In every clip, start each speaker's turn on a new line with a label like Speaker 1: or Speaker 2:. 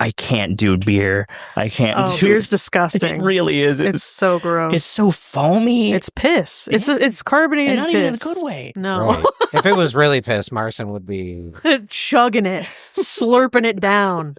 Speaker 1: I can't do beer. I can't do...
Speaker 2: beer's disgusting.
Speaker 1: It really is.
Speaker 2: It's so gross.
Speaker 1: It's so foamy.
Speaker 2: It's piss. It's carbonated
Speaker 1: and not
Speaker 2: piss.
Speaker 1: even in the good way.
Speaker 2: No.
Speaker 3: Right. If it was really piss, Marcin would be...
Speaker 2: chugging it, slurping it down.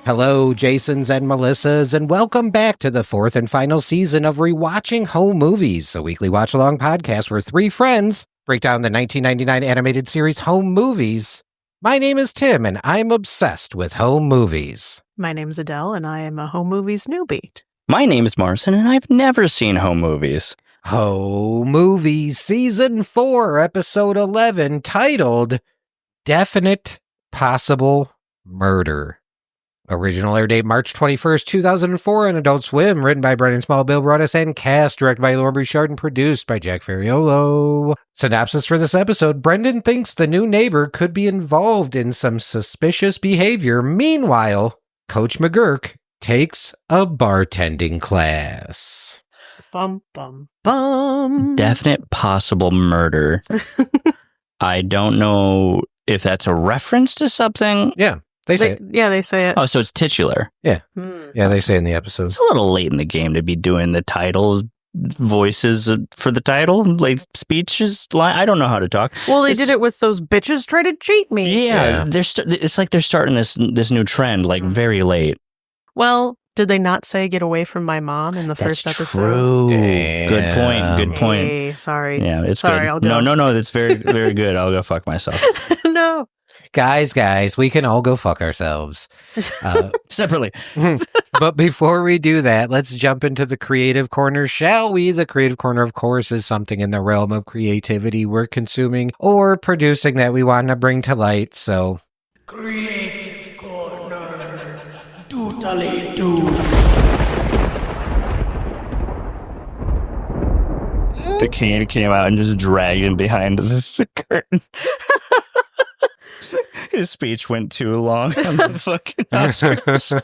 Speaker 3: Hello, Jasons and Melissas, and welcome back to the fourth and final season of Rewatching Home Movies, a weekly watch-along podcast where three friends break down the 1999 animated series Home Movies. My name is Tim, and I'm obsessed with home movies.
Speaker 2: My name's Adele, and I am a home movies newbie.
Speaker 1: My name is Marcin, and I've never seen home movies.
Speaker 3: Home Movies Season 4, Episode 11, titled Definite Possible Murder. Original air date March 21st, 2004 on Adult Swim, written by Brendan Small, Bill Broaddus, and cast, directed by Laura Bouchard, and produced by Jack Ferriolo. Synopsis for this episode: Brendan thinks the new neighbor could be involved in some suspicious behavior. Meanwhile, Coach McGurk takes a bartending class.
Speaker 2: Bum, bum, bum.
Speaker 1: Definite possible murder. I don't know if that's a reference to something.
Speaker 3: Yeah. They say it.
Speaker 2: Yeah, they say it.
Speaker 1: Oh, so it's titular.
Speaker 3: Yeah. Yeah, they say in the episode.
Speaker 1: It's a little late in the game to be doing the title voices for the title, like speeches. I don't know how to talk.
Speaker 2: Well, they did it with those bitches try to cheat me.
Speaker 1: Yeah. It's like they're starting this new trend, like very late.
Speaker 2: Well, did they not say "get away from my mom" in the first episode?
Speaker 1: True.
Speaker 3: Damn.
Speaker 1: Good point.
Speaker 2: Hey, sorry.
Speaker 1: Yeah, it's
Speaker 2: sorry,
Speaker 1: good.
Speaker 2: I'll go.
Speaker 1: No, that's very, very good. I'll go fuck myself.
Speaker 2: No.
Speaker 3: Guys, we can all go fuck ourselves.
Speaker 1: Separately.
Speaker 3: But before we do that, let's jump into the creative corner, shall we? The creative corner, of course, is something in the realm of creativity we're consuming or producing that we want to bring to light, so...
Speaker 4: Creative corner. Totally do.
Speaker 1: The cane came out and just dragged him behind the curtain. His speech went too long on the fucking Oscars.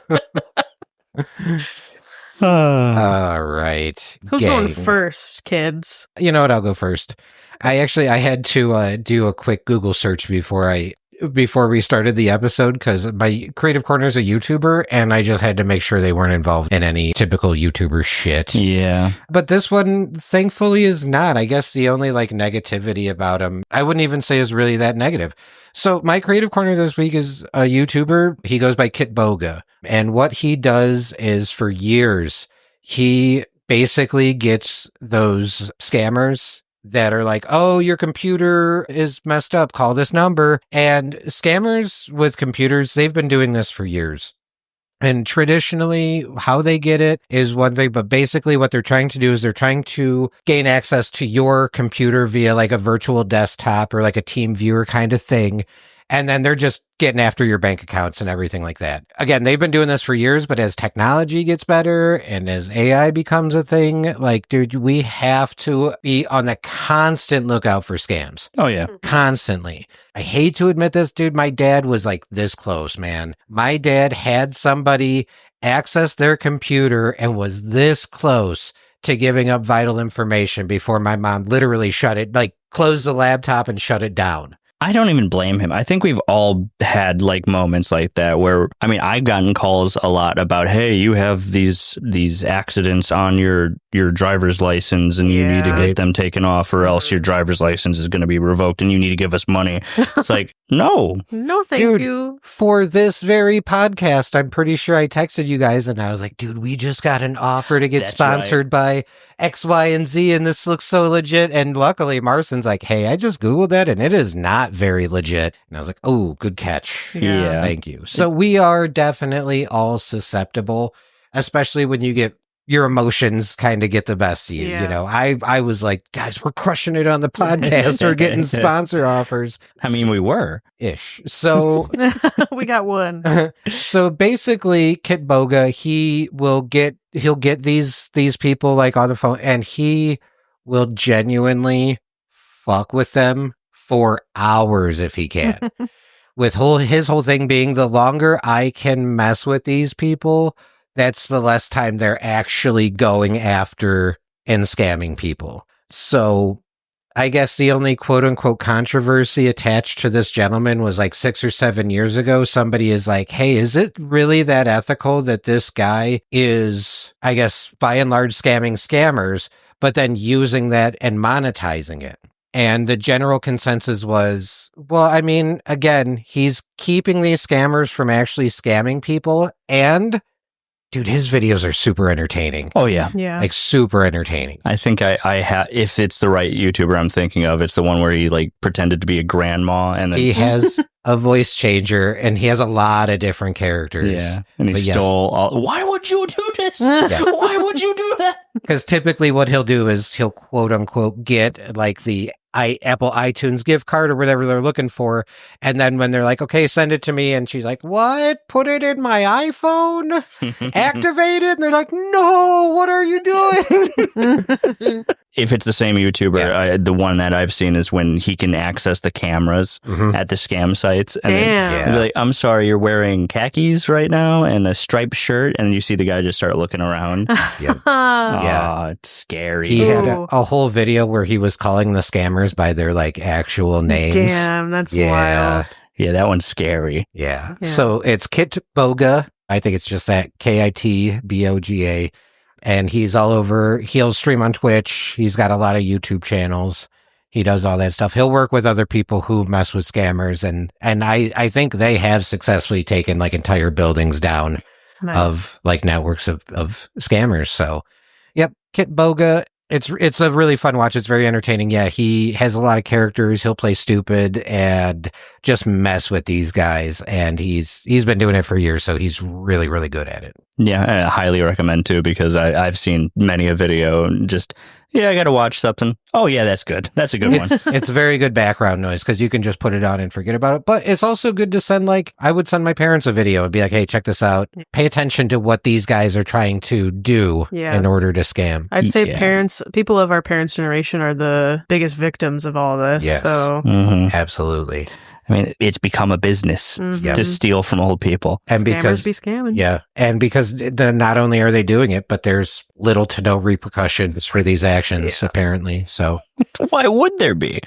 Speaker 3: All right.
Speaker 2: Who's
Speaker 3: Gang.
Speaker 2: going first, kids?
Speaker 3: You know what? I'll go first. I had to do a quick Google search before we started the episode, because my creative corner is a YouTuber, and I just had to make sure they weren't involved in any typical YouTuber shit.
Speaker 1: Yeah.
Speaker 3: But this one, thankfully, is not. I guess the only negativity about him, I wouldn't even say is really that negative. So my creative corner this week is a YouTuber. He goes by Kit Boga. And what he does is, for years, he basically gets those scammers that are like, oh, your computer is messed up, call this number. And scammers with computers, they've been doing this for years. And traditionally, how they get it is one thing, but basically what they're trying to do is they're trying to gain access to your computer via a virtual desktop or a team viewer kind of thing. And then they're just getting after your bank accounts and everything like that. Again, they've been doing this for years, but as technology gets better and as AI becomes a thing, dude, we have to be on the constant lookout for scams.
Speaker 1: Oh, yeah.
Speaker 3: Constantly. I hate to admit this, dude. My dad was this close, man. My dad had somebody access their computer and was this close to giving up vital information before my mom literally shut it, closed the laptop and shut it down.
Speaker 1: I don't even blame him. I think we've all had moments like that where, I've gotten calls a lot about, hey, you have these accidents on your driver's license and you need to get them taken off or else your driver's license is going to be revoked and you need to give us money. It's no.
Speaker 2: No, thank
Speaker 3: dude,
Speaker 2: you.
Speaker 3: For this very podcast, I'm pretty sure I texted you guys and I was like, dude, we just got an offer to get
Speaker 1: That's
Speaker 3: sponsored by X, Y, and Z and this looks so legit. And luckily Marcin's like, hey, I just Googled that and it is not very legit. And I was like, oh, good catch.
Speaker 1: Yeah.
Speaker 3: Thank you. So we are definitely all susceptible, especially when you get your emotions kind of get the best of you.
Speaker 2: Yeah.
Speaker 3: You know, I was like, guys, we're crushing it on the podcast. We're getting sponsor offers.
Speaker 1: I mean, we were.
Speaker 3: Ish. So,
Speaker 2: We got one.
Speaker 3: so basically, Kit Boga, he'll get these people like on the phone, and he will genuinely fuck with them for hours if he can. With his whole thing being, the longer I can mess with these people, that's the less time they're actually going after and scamming people. So I guess the only quote unquote controversy attached to this gentleman was like 6 or 7 years ago. Somebody is like, hey, is it really that ethical that this guy is, I guess, by and large scamming scammers, but then using that and monetizing it? And the general consensus was, well, I mean, again, he's keeping these scammers from actually scamming people. And dude, his videos are super entertaining.
Speaker 1: Oh, yeah.
Speaker 2: Yeah.
Speaker 3: Like super entertaining.
Speaker 1: I think I have, if it's the right YouTuber I'm thinking of, it's the one where he like pretended to be a grandma and then
Speaker 3: He has a voice changer and he has a lot of different characters.
Speaker 1: yeah, and he
Speaker 3: But yes.
Speaker 1: stole all. Why would you do this?
Speaker 3: Yeah.
Speaker 1: Why would you do that?
Speaker 3: Because typically what he'll do is he'll quote unquote get like the Apple iTunes gift card or whatever they're looking for. And then when they're like, okay, send it to me. And she's like, what? Put it in my iPhone? Activate it? And they're like, no, what are you doing?
Speaker 1: If it's the same YouTuber, the one that I've seen is when he can access the cameras at the scam sites. And
Speaker 2: Damn.
Speaker 1: then be like, I'm sorry, you're wearing khakis right now and a striped shirt. And you see the guy just start looking around.
Speaker 3: Yep.
Speaker 1: Oh, it's scary.
Speaker 3: He had
Speaker 2: Ooh.
Speaker 3: a whole video where he was calling the scammers by their like actual names.
Speaker 2: Damn, that's
Speaker 3: Yeah.
Speaker 2: wild.
Speaker 1: Yeah, that one's scary.
Speaker 3: Yeah.
Speaker 2: Yeah.
Speaker 3: So it's Kit Boga. I think it's just that KITBOGA. And he's all over. He'll stream on Twitch. He's got a lot of YouTube channels. He does all that stuff. He'll work with other people who mess with scammers. And I think they have successfully taken like entire buildings down
Speaker 2: Nice.
Speaker 3: of like networks of scammers. So, yep. Kit Boga. It's a really fun watch. It's very entertaining. Yeah, he has a lot of characters. He'll play stupid and just mess with these guys. And he's been doing it for years, so he's really, really good at it.
Speaker 1: Yeah, I highly recommend too because I've seen many a video and just, I got to watch something. Oh, yeah, that's good. That's a good one.
Speaker 3: It's very good background noise because you can just put it on and forget about it. But it's also good to send I would send my parents a video and be like, hey, check this out. Pay attention to what these guys are trying to do in order to scam.
Speaker 2: I'd say
Speaker 1: Yeah.
Speaker 2: people of our parents' generation are the biggest victims of all this.
Speaker 3: Yes.
Speaker 2: So
Speaker 1: Mhm.
Speaker 3: Absolutely.
Speaker 1: I mean, it's become a business to steal from old people.
Speaker 3: And
Speaker 2: scammers
Speaker 3: because
Speaker 2: be scamming.
Speaker 3: yeah, and because then not only are they doing it, but there's little to no repercussions for these actions, apparently. So,
Speaker 1: Why would there be?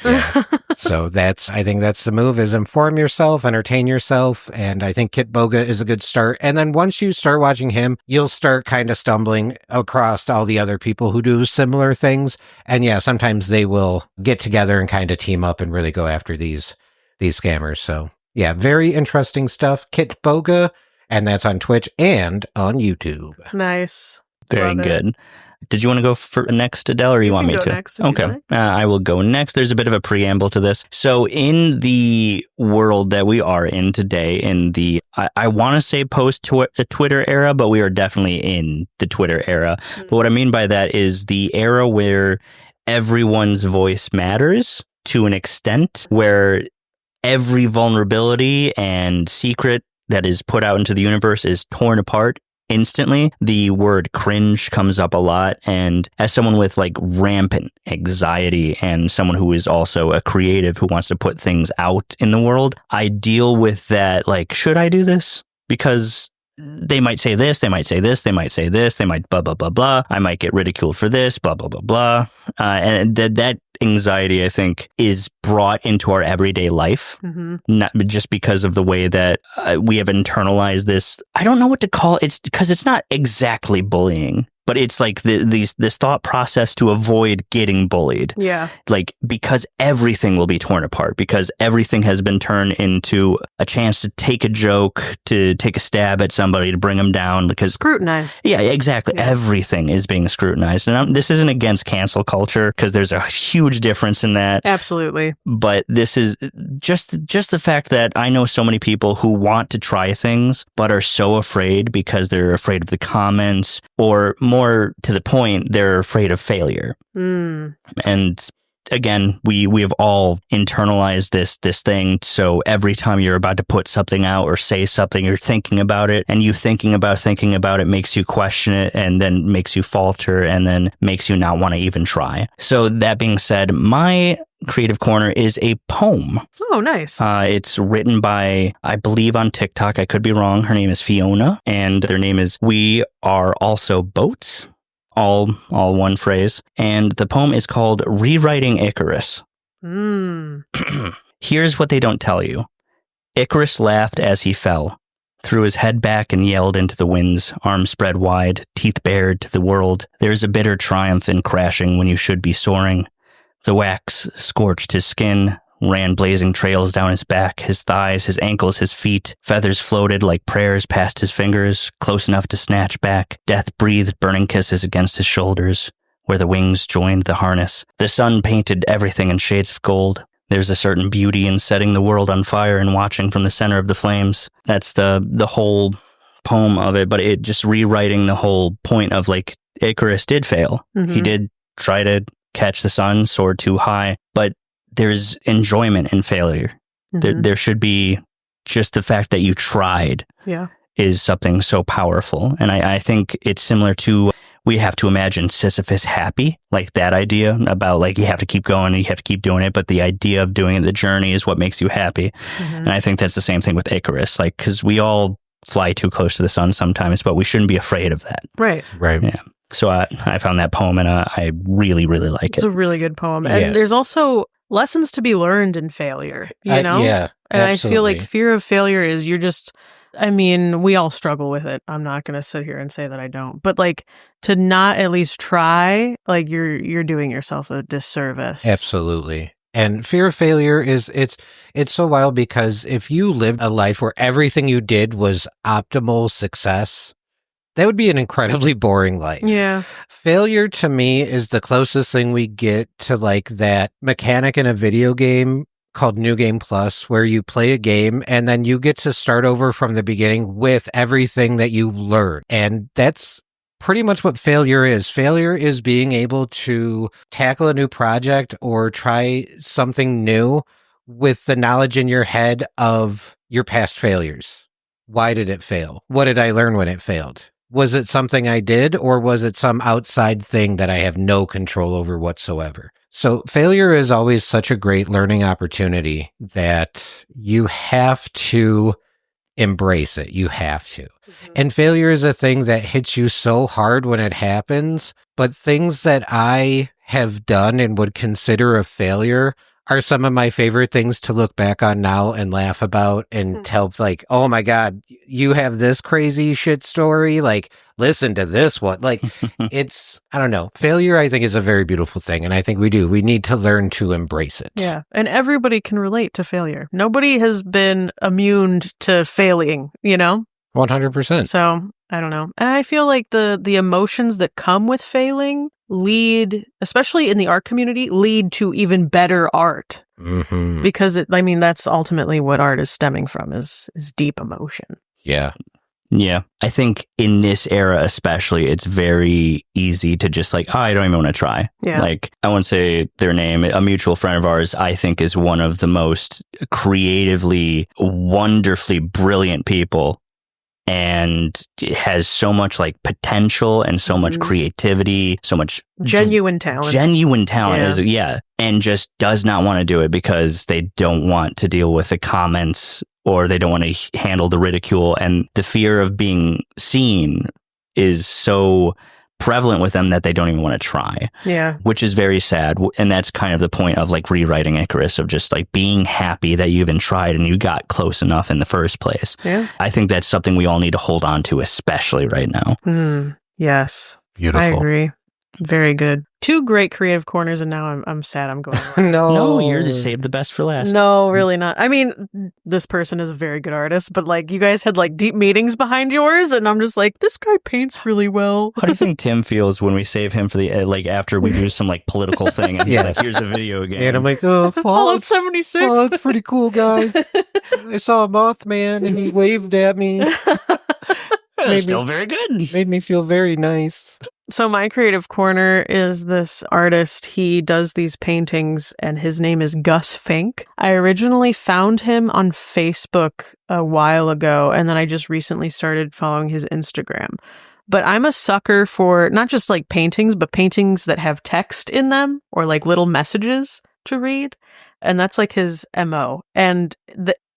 Speaker 3: so I think that's the move: is inform yourself, entertain yourself, and I think Kit Boga is a good start. And then once you start watching him, you'll start kind of stumbling across all the other people who do similar things. And yeah, sometimes they will get together and kind of team up and really go after these scammers. So yeah, very interesting stuff. Kit Boga, and that's on Twitch and on YouTube.
Speaker 2: Nice.
Speaker 1: Very
Speaker 2: Love it.
Speaker 1: good. Did you want to go for next, Adele, or you want
Speaker 2: can
Speaker 1: me
Speaker 2: go
Speaker 1: to?
Speaker 2: next if you'd
Speaker 1: Okay.
Speaker 2: like.
Speaker 1: I will go next. There's a bit of a preamble to this. So in the world that we are in today, in the, I want to say post-Twitter era, but we are definitely in the Twitter era. But what I mean by that is the era where everyone's voice matters to an extent, where every vulnerability and secret that is put out into the universe is torn apart instantly. The word cringe comes up a lot. And as someone with like rampant anxiety and someone who is also a creative who wants to put things out in the world, I deal with that. Like, should I do this? Because they might say this, they might say this, they might say this, they might blah, blah, blah, blah. I might get ridiculed for this, blah, blah, blah, blah. And that anxiety, I think, is brought into our everyday life, not just because of the way that we have internalized this. I don't know what to call it. It's because it's not exactly bullying, but it's like this thought process to avoid getting bullied.
Speaker 2: Yeah.
Speaker 1: Like, because everything will be torn apart, because everything has been turned into a chance to take a joke, to take a stab at somebody, to bring them down. Because
Speaker 2: Scrutinize.
Speaker 1: yeah, exactly.
Speaker 2: Yeah.
Speaker 1: Everything is being scrutinized. And this isn't against cancel culture, because there's a huge difference in that.
Speaker 2: Absolutely.
Speaker 1: But this is just the fact that I know so many people who want to try things, but are so afraid because they're afraid of the comments, or more more to the point, they're afraid of failure. And again, we have all internalized this thing. So every time you're about to put something out or say something, you're thinking about it, and you thinking about it makes you question it, and then makes you falter, and then makes you not want to even try. So that being said, my creative corner is a poem.
Speaker 2: Oh, nice.
Speaker 1: It's written by, I believe on TikTok, I could be wrong, her name is Fiona, and their name is We Are Also Boats. All one phrase. And the poem is called Rewriting Icarus. Here's what they don't tell you. Icarus laughed as he fell, threw his head back and yelled into the winds, arms spread wide, teeth bared to the world. There's a bitter triumph in crashing when you should be soaring. The wax scorched his skin, ran blazing trails down his back, his thighs, his ankles, his feet. Feathers floated like prayers past his fingers, close enough to snatch back. Death breathed burning kisses against his shoulders, where the wings joined the harness. The sun painted everything in shades of gold. There's a certain beauty in setting the world on fire and watching from the center of the flames. That's the whole poem of it, but it just rewriting the whole point of like Icarus did fail. He did try to catch the sun, soared too high, but there's enjoyment in failure. There should be just the fact that you tried is something so powerful. And I think it's similar to, we have to imagine Sisyphus happy, like that idea about like you have to keep going and you have to keep doing it. But the idea of doing it, the journey is what makes you happy. And I think that's the same thing with Icarus, like, because we all fly too close to the sun sometimes, but we shouldn't be afraid of that.
Speaker 2: Right.
Speaker 1: Yeah. So I found that poem and I really, really like it.
Speaker 2: It's a really good poem. And there's also lessons to be learned in failure, you know?
Speaker 3: Yeah,
Speaker 2: and
Speaker 3: absolutely.
Speaker 2: I feel like fear of failure is we all struggle with it. I'm not going to sit here and say that I don't. But like to not at least try, like you're doing yourself a disservice.
Speaker 3: Absolutely. And fear of failure it's so wild, because if you lived a life where everything you did was optimal success, that would be an incredibly boring life.
Speaker 2: Yeah.
Speaker 3: Failure to me is the closest thing we get to like that mechanic in a video game called New Game Plus, where you play a game and then you get to start over from the beginning with everything that you learned. And that's pretty much what failure is. Failure is being able to tackle a new project or try something new with the knowledge in your head of your past failures. Why did it fail? What did I learn when it failed? Was it something I did, or was it some outside thing that I have no control over whatsoever? So failure is always such a great learning opportunity that you have to embrace it. You have to. And failure is a thing that hits you so hard when it happens, but things that I have done and would consider a failure are some of my favorite things to look back on now and laugh about and tell, like, oh my God, you have this crazy shit story. Like, listen to this one. Like, it's, I don't know. Failure, I think, is a very beautiful thing. And I think we do. We need to learn to embrace it.
Speaker 2: Yeah. And everybody can relate to failure. Nobody has been immune to failing, you know?
Speaker 3: 100%.
Speaker 2: So I don't know. And I feel like the emotions that come with failing lead, especially in the art community, lead to even better art. Because that's ultimately what art is stemming from is deep emotion.
Speaker 3: Yeah.
Speaker 1: Yeah. I think in this era especially, it's very easy to just like, I don't even want to try.
Speaker 2: Yeah.
Speaker 1: Like, I won't say their name. A mutual friend of ours, I think, is one of the most creatively, wonderfully brilliant people. And it has so much like potential and so much creativity, so much
Speaker 2: genuine talent.
Speaker 1: And just does not want to do it because they don't want to deal with the comments or they don't want to handle the ridicule. And the fear of being seen is so prevalent with them that they don't even want to try.
Speaker 2: Yeah.
Speaker 1: Which is very sad. And that's kind of the point of like rewriting Icarus, of just like being happy that you even tried and you got close enough in the first place.
Speaker 2: Yeah.
Speaker 1: I think that's something we all need to hold on to, especially right now.
Speaker 2: Yes.
Speaker 3: Beautiful.
Speaker 2: I agree. Very good. Two great creative corners, and now I'm sad I'm going.
Speaker 3: No,
Speaker 1: you're to save the best for last.
Speaker 2: No, really not. I mean, this person is a very good artist, but like you guys had like deep meetings behind yours, and I'm just like, this guy paints really well.
Speaker 1: How do you think Tim feels when we save him for the like after we do some like political thing and he's like, here's a video game,
Speaker 3: and I'm like, oh,
Speaker 2: Fallout 76.
Speaker 3: Oh, that's pretty cool, guys. I saw a Mothman and he waved at me.
Speaker 1: Still very good.
Speaker 3: Made me feel very nice.
Speaker 2: So my creative corner is this artist. He does these paintings and his name is Gus Fink. I originally found him on Facebook a while ago and then I just recently started following his Instagram. But I'm a sucker for not just like paintings, but paintings that have text in them or like little messages to read. And that's like his MO. And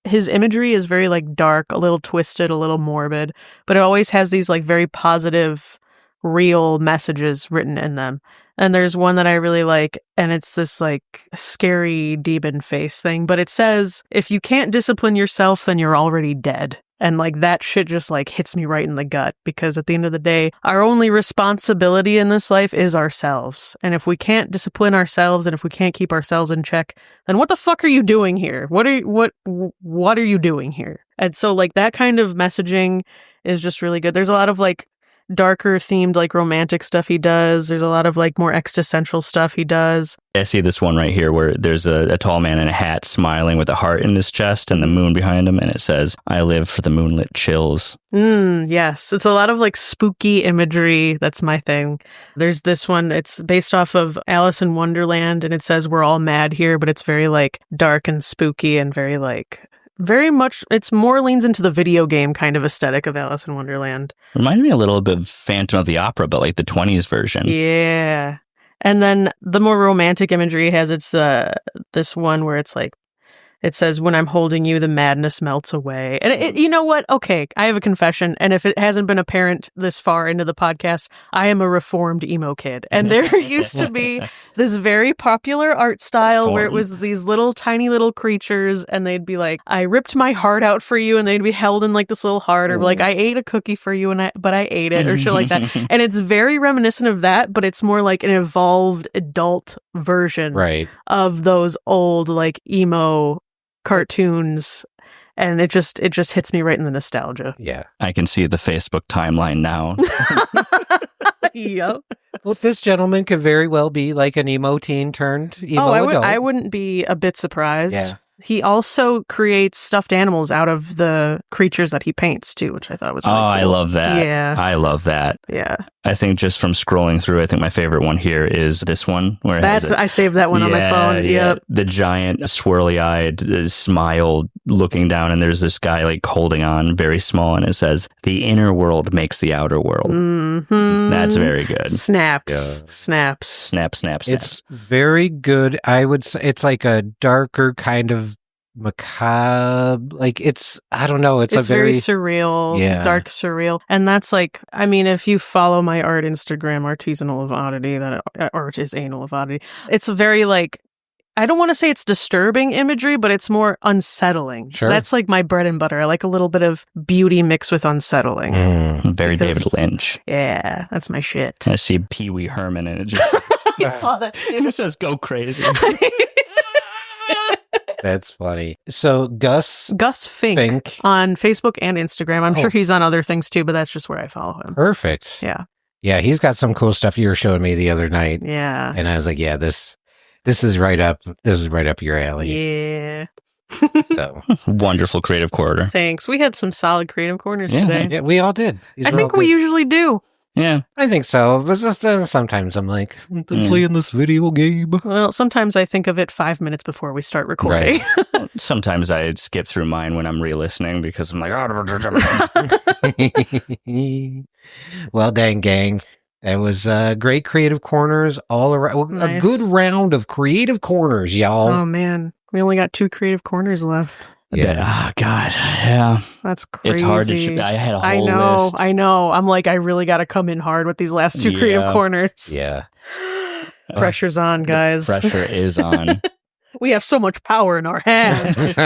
Speaker 2: his imagery is very like dark, a little twisted, a little morbid, but it always has these like very positive real messages written in them. And there's one that I really like, and it's this like scary demon face thing, but it says, if you can't discipline yourself, then you're already dead. And like that shit just like hits me right in the gut because at the end of the day, our only responsibility in this life is ourselves. And if we can't discipline ourselves and if we can't keep ourselves in check, then what the fuck are you doing here? What are you doing here? And so like that kind of messaging is just really good. There's a lot of like darker themed like romantic stuff he does. There's a lot of like more existential stuff he does.
Speaker 1: I see this one right here where there's a tall man in a hat smiling with a heart in his chest and the moon behind him, and it says, I live for the moonlit chills.
Speaker 2: Yes. It's a lot of like spooky imagery. That's my thing. There's this one, it's based off of Alice in Wonderland, and it says we're all mad here, but it's very like dark and spooky and very like very much, it's more leans into the video game kind of aesthetic of Alice in Wonderland.
Speaker 1: Reminds me a little bit of Phantom of the Opera, but like the 20s version.
Speaker 2: Yeah. And then the more romantic imagery has, it's this one where it's like, it says, when I'm holding you, the madness melts away. And you know what? Okay, I have a confession. And if it hasn't been apparent this far into the podcast, I am a reformed emo kid. And there used to be this very popular art style where it was these little tiny little creatures and they'd be like, I ripped my heart out for you, and they'd be held in like this little heart, or like, I ate a cookie for you but I ate it, or shit like that. And it's very reminiscent of that, but it's more like an evolved adult version of those old like emo cartoons, and it just hits me right in the nostalgia.
Speaker 3: Yeah,
Speaker 1: I can see the Facebook timeline now.
Speaker 2: Yep.
Speaker 3: Well, this gentleman could very well be like an emo teen turned emo adult.
Speaker 2: I wouldn't be a bit surprised.
Speaker 3: Yeah.
Speaker 2: He also creates stuffed animals out of the creatures that he paints too, which I thought was really cool.
Speaker 1: I love that.
Speaker 2: Yeah.
Speaker 1: I love that.
Speaker 2: Yeah.
Speaker 1: I think just from scrolling through, I think my favorite one here is this one. Where
Speaker 2: I saved that one on my phone.
Speaker 1: Yeah.
Speaker 2: Yep.
Speaker 1: The giant swirly-eyed smile looking down, and there's this guy like holding on very small, and it says, the inner world makes the outer world.
Speaker 2: Mm-hmm.
Speaker 1: That's very good.
Speaker 2: Snaps.
Speaker 3: Yeah.
Speaker 2: Snaps.
Speaker 1: Snap, snap, snap.
Speaker 3: It's very good. I would say it's like a darker kind of macabre, like it's, I don't know, it's a
Speaker 2: very surreal, dark surreal. And that's like, I mean, if you follow my art Instagram, Artisanal of Oddity, that art is anal of oddity, it's a very like, I don't want to say it's disturbing imagery, but it's more unsettling.
Speaker 3: Sure.
Speaker 2: That's like my bread and butter. I like a little bit of beauty mixed with unsettling.
Speaker 1: Very David Lynch.
Speaker 2: Yeah, that's my shit.
Speaker 1: I see Pee Wee Herman, and it just
Speaker 2: You saw that
Speaker 1: it just says go crazy.
Speaker 3: That's funny. So Gus
Speaker 2: Fink on Facebook and Instagram. I'm sure he's on other things too, but that's just where I follow him.
Speaker 3: Perfect.
Speaker 2: Yeah.
Speaker 3: Yeah, he's got some cool stuff you were showing me the other night.
Speaker 2: Yeah.
Speaker 3: And I was like, yeah, this is right up your alley.
Speaker 2: Yeah.
Speaker 3: So
Speaker 1: wonderful creative corridor.
Speaker 2: Thanks. We had some solid creative corners today.
Speaker 3: Yeah, we all did.
Speaker 2: I think we usually do.
Speaker 1: Yeah,
Speaker 3: I think so. But sometimes I'm like, I'm playing this video game.
Speaker 2: Well, sometimes I think of it 5 minutes before we start recording.
Speaker 1: Right. Sometimes I skip through mine when I'm re-listening because I'm like,
Speaker 3: well, dang, gang. That was great creative corners all around.
Speaker 2: Nice.
Speaker 3: A good round of creative corners, y'all.
Speaker 2: Oh, man. We only got 2 creative corners left.
Speaker 3: Yeah.
Speaker 1: Oh, God. Yeah.
Speaker 2: That's crazy.
Speaker 1: It's hard to... I had a whole list.
Speaker 2: I know. I'm like, I really got to come in hard with these last 2 creative corners.
Speaker 3: Yeah.
Speaker 2: Pressure's on, guys.
Speaker 1: The pressure is on.
Speaker 2: We have so much power in our hands.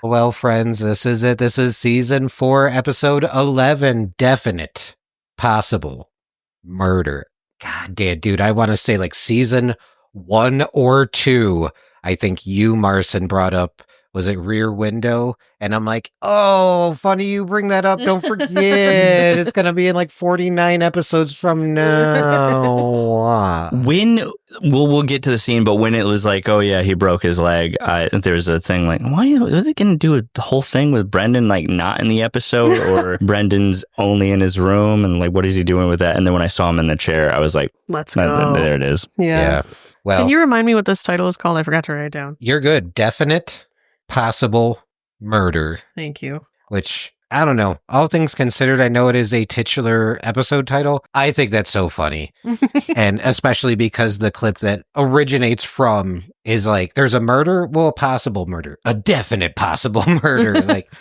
Speaker 3: Well, friends, this is it. This is season 4, episode 11. Definite, possible murder. God damn, dude. I want to say like season 1 or 2. I think you, Marcin, brought up was it Rear Window? And I'm like, oh, funny you bring that up. Don't forget. It's going to be in like 49 episodes from now.
Speaker 1: When we'll get to the scene, but when it was like, oh yeah, he broke his leg, there's a thing like, why are they going to do the whole thing with Brendan like not in the episode, or Brendan's only in his room, and like what is he doing with that? And then when I saw him in the chair, I was like,
Speaker 2: let's go.
Speaker 1: There it is.
Speaker 2: Yeah.
Speaker 3: Well,
Speaker 2: can you remind me what this title is called? I forgot to write it down.
Speaker 3: You're good. Definite Possible Murder.
Speaker 2: Thank you.
Speaker 3: Which, I don't know. All things considered, I know it is a titular episode title. I think that's so funny. And especially because the clip that originates from is like, there's a murder? Well, a possible murder. A definite possible murder. Like,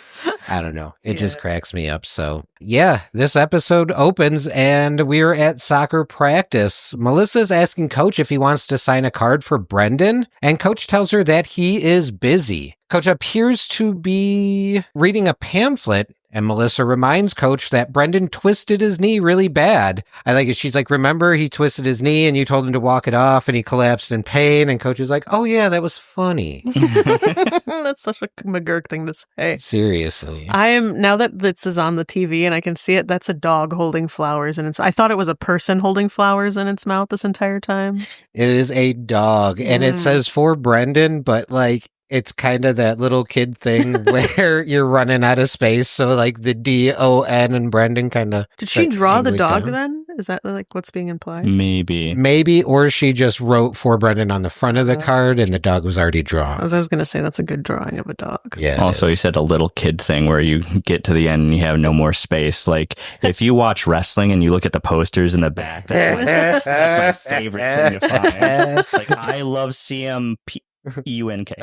Speaker 3: I don't know. It just cracks me up. So, yeah, this episode opens and we're at soccer practice. Melissa's asking Coach if he wants to sign a card for Brendan, and Coach tells her that he is busy. Coach appears to be reading a pamphlet, and Melissa reminds Coach that Brendan twisted his knee really bad. I like it. She's like, remember he twisted his knee and you told him to walk it off and he collapsed in pain. And Coach is like, oh yeah, that was funny.
Speaker 2: That's such a McGurk thing to say.
Speaker 3: Seriously.
Speaker 2: Now that this is on the TV and I can see it, that's a dog holding flowers. And I thought it was a person holding flowers in its mouth this entire time.
Speaker 3: It is a dog. And it says for Brendan, but like, it's kind of that little kid thing where you're running out of space. So like the D-O-N and Brendan kind of...
Speaker 2: Did she draw the dog then? Is that like what's being implied?
Speaker 1: Maybe.
Speaker 3: Or she just wrote for Brendan on the front of the card and the dog was already drawn.
Speaker 2: As I was going to say, that's a good drawing of a dog.
Speaker 3: Yeah.
Speaker 1: Also, you said a little kid thing where you get to the end and you have no more space. Like if you watch wrestling and you look at the posters in the back, that's my favorite thing to find. It's like, I love CMP. E-U-N-K.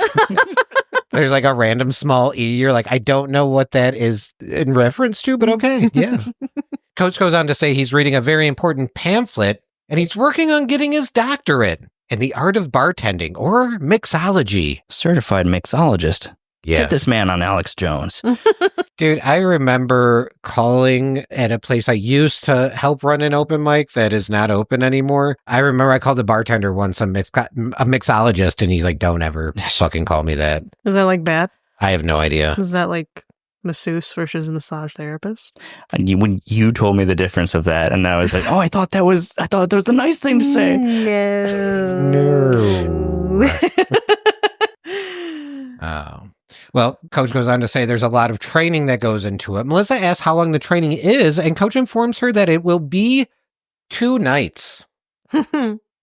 Speaker 3: There's like a random small E. You're like, I don't know what that is in reference to, but okay. Yeah. Coach goes on to say he's reading a very important pamphlet and he's working on getting his doctorate in the art of bartending or mixology.
Speaker 1: Certified mixologist.
Speaker 3: Yeah.
Speaker 1: Get this man on Alex Jones.
Speaker 3: Dude, I remember calling at a place I used to help run an open mic that is not open anymore. I remember I called the bartender once, a mixologist, and he's like, don't ever fucking call me that.
Speaker 2: Is that like bad?
Speaker 3: I have no idea.
Speaker 2: Is that like masseuse versus massage therapist?
Speaker 1: And when you told me the difference of that, and I was like, oh, I thought that was the nice thing to say.
Speaker 3: No. Oh. Well, Coach goes on to say there's a lot of training that goes into it. Melissa asks how long the training is, and Coach informs her that it will be 2 nights.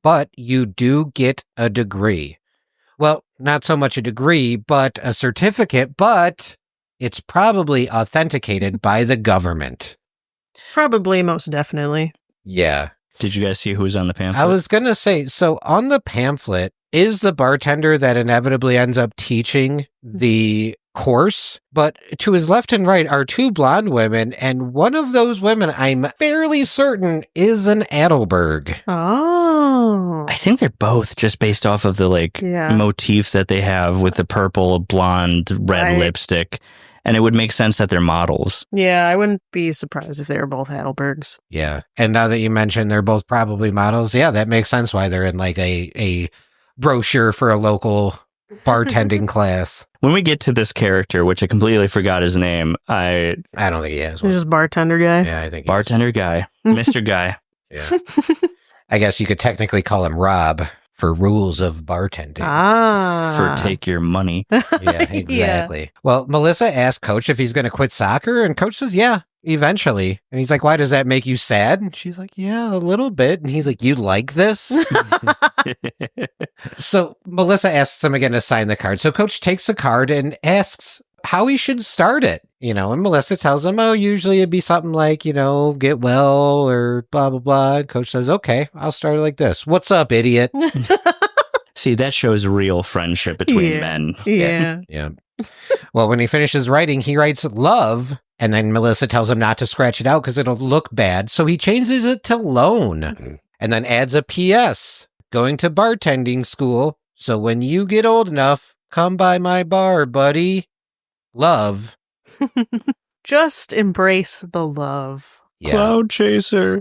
Speaker 3: But you do get a degree. Well, not so much a degree, but a certificate, but it's probably authenticated by the government.
Speaker 2: Probably, most definitely.
Speaker 3: Yeah.
Speaker 1: Did you guys see who was on the pamphlet?
Speaker 3: I was going to say, so on the pamphlet is the bartender that inevitably ends up teaching the course, but to his left and right are 2 blonde women, and one of those women, I'm fairly certain, is an Adelberg.
Speaker 2: Oh.
Speaker 1: I think they're both just based off of the motif that they have with the purple, blonde, red lipstick. And it would make sense that they're models.
Speaker 2: Yeah, I wouldn't be surprised if they were both Adelbergs.
Speaker 3: Yeah. And now that you mentioned they're both probably models, yeah, that makes sense why they're in like a brochure for a local bartending class.
Speaker 1: When we get to this character, which I completely forgot his name, I
Speaker 3: don't think he has one.
Speaker 2: He's just bartender guy?
Speaker 3: Yeah, I think
Speaker 1: bartender guy. Mr. Guy.
Speaker 3: Yeah. I guess you could technically call him Rob for rules of bartending.
Speaker 1: For take your money.
Speaker 3: Yeah, exactly. Yeah. Well, Melissa asked Coach if he's going to quit soccer, and Coach says, yeah, eventually. And he's like, why does that make you sad? And she's like, yeah, a little bit. And he's like, you like this? So Melissa asks him again to sign the card. So Coach takes the card and asks how he should start it. And Melissa tells him, oh, usually it'd be something like, get well or blah, blah, blah. And Coach says, okay, I'll start it like this. What's up, idiot?
Speaker 1: See, that shows real friendship between men.
Speaker 2: Yeah.
Speaker 3: Yeah. Well, when he finishes writing, he writes love. And then Melissa tells him not to scratch it out because it'll look bad. So he changes it to loan and then adds a PS. Going to bartending school. So when you get old enough, come by my bar, buddy. Love.
Speaker 2: Just embrace the love.
Speaker 1: Yeah. Cloud chaser.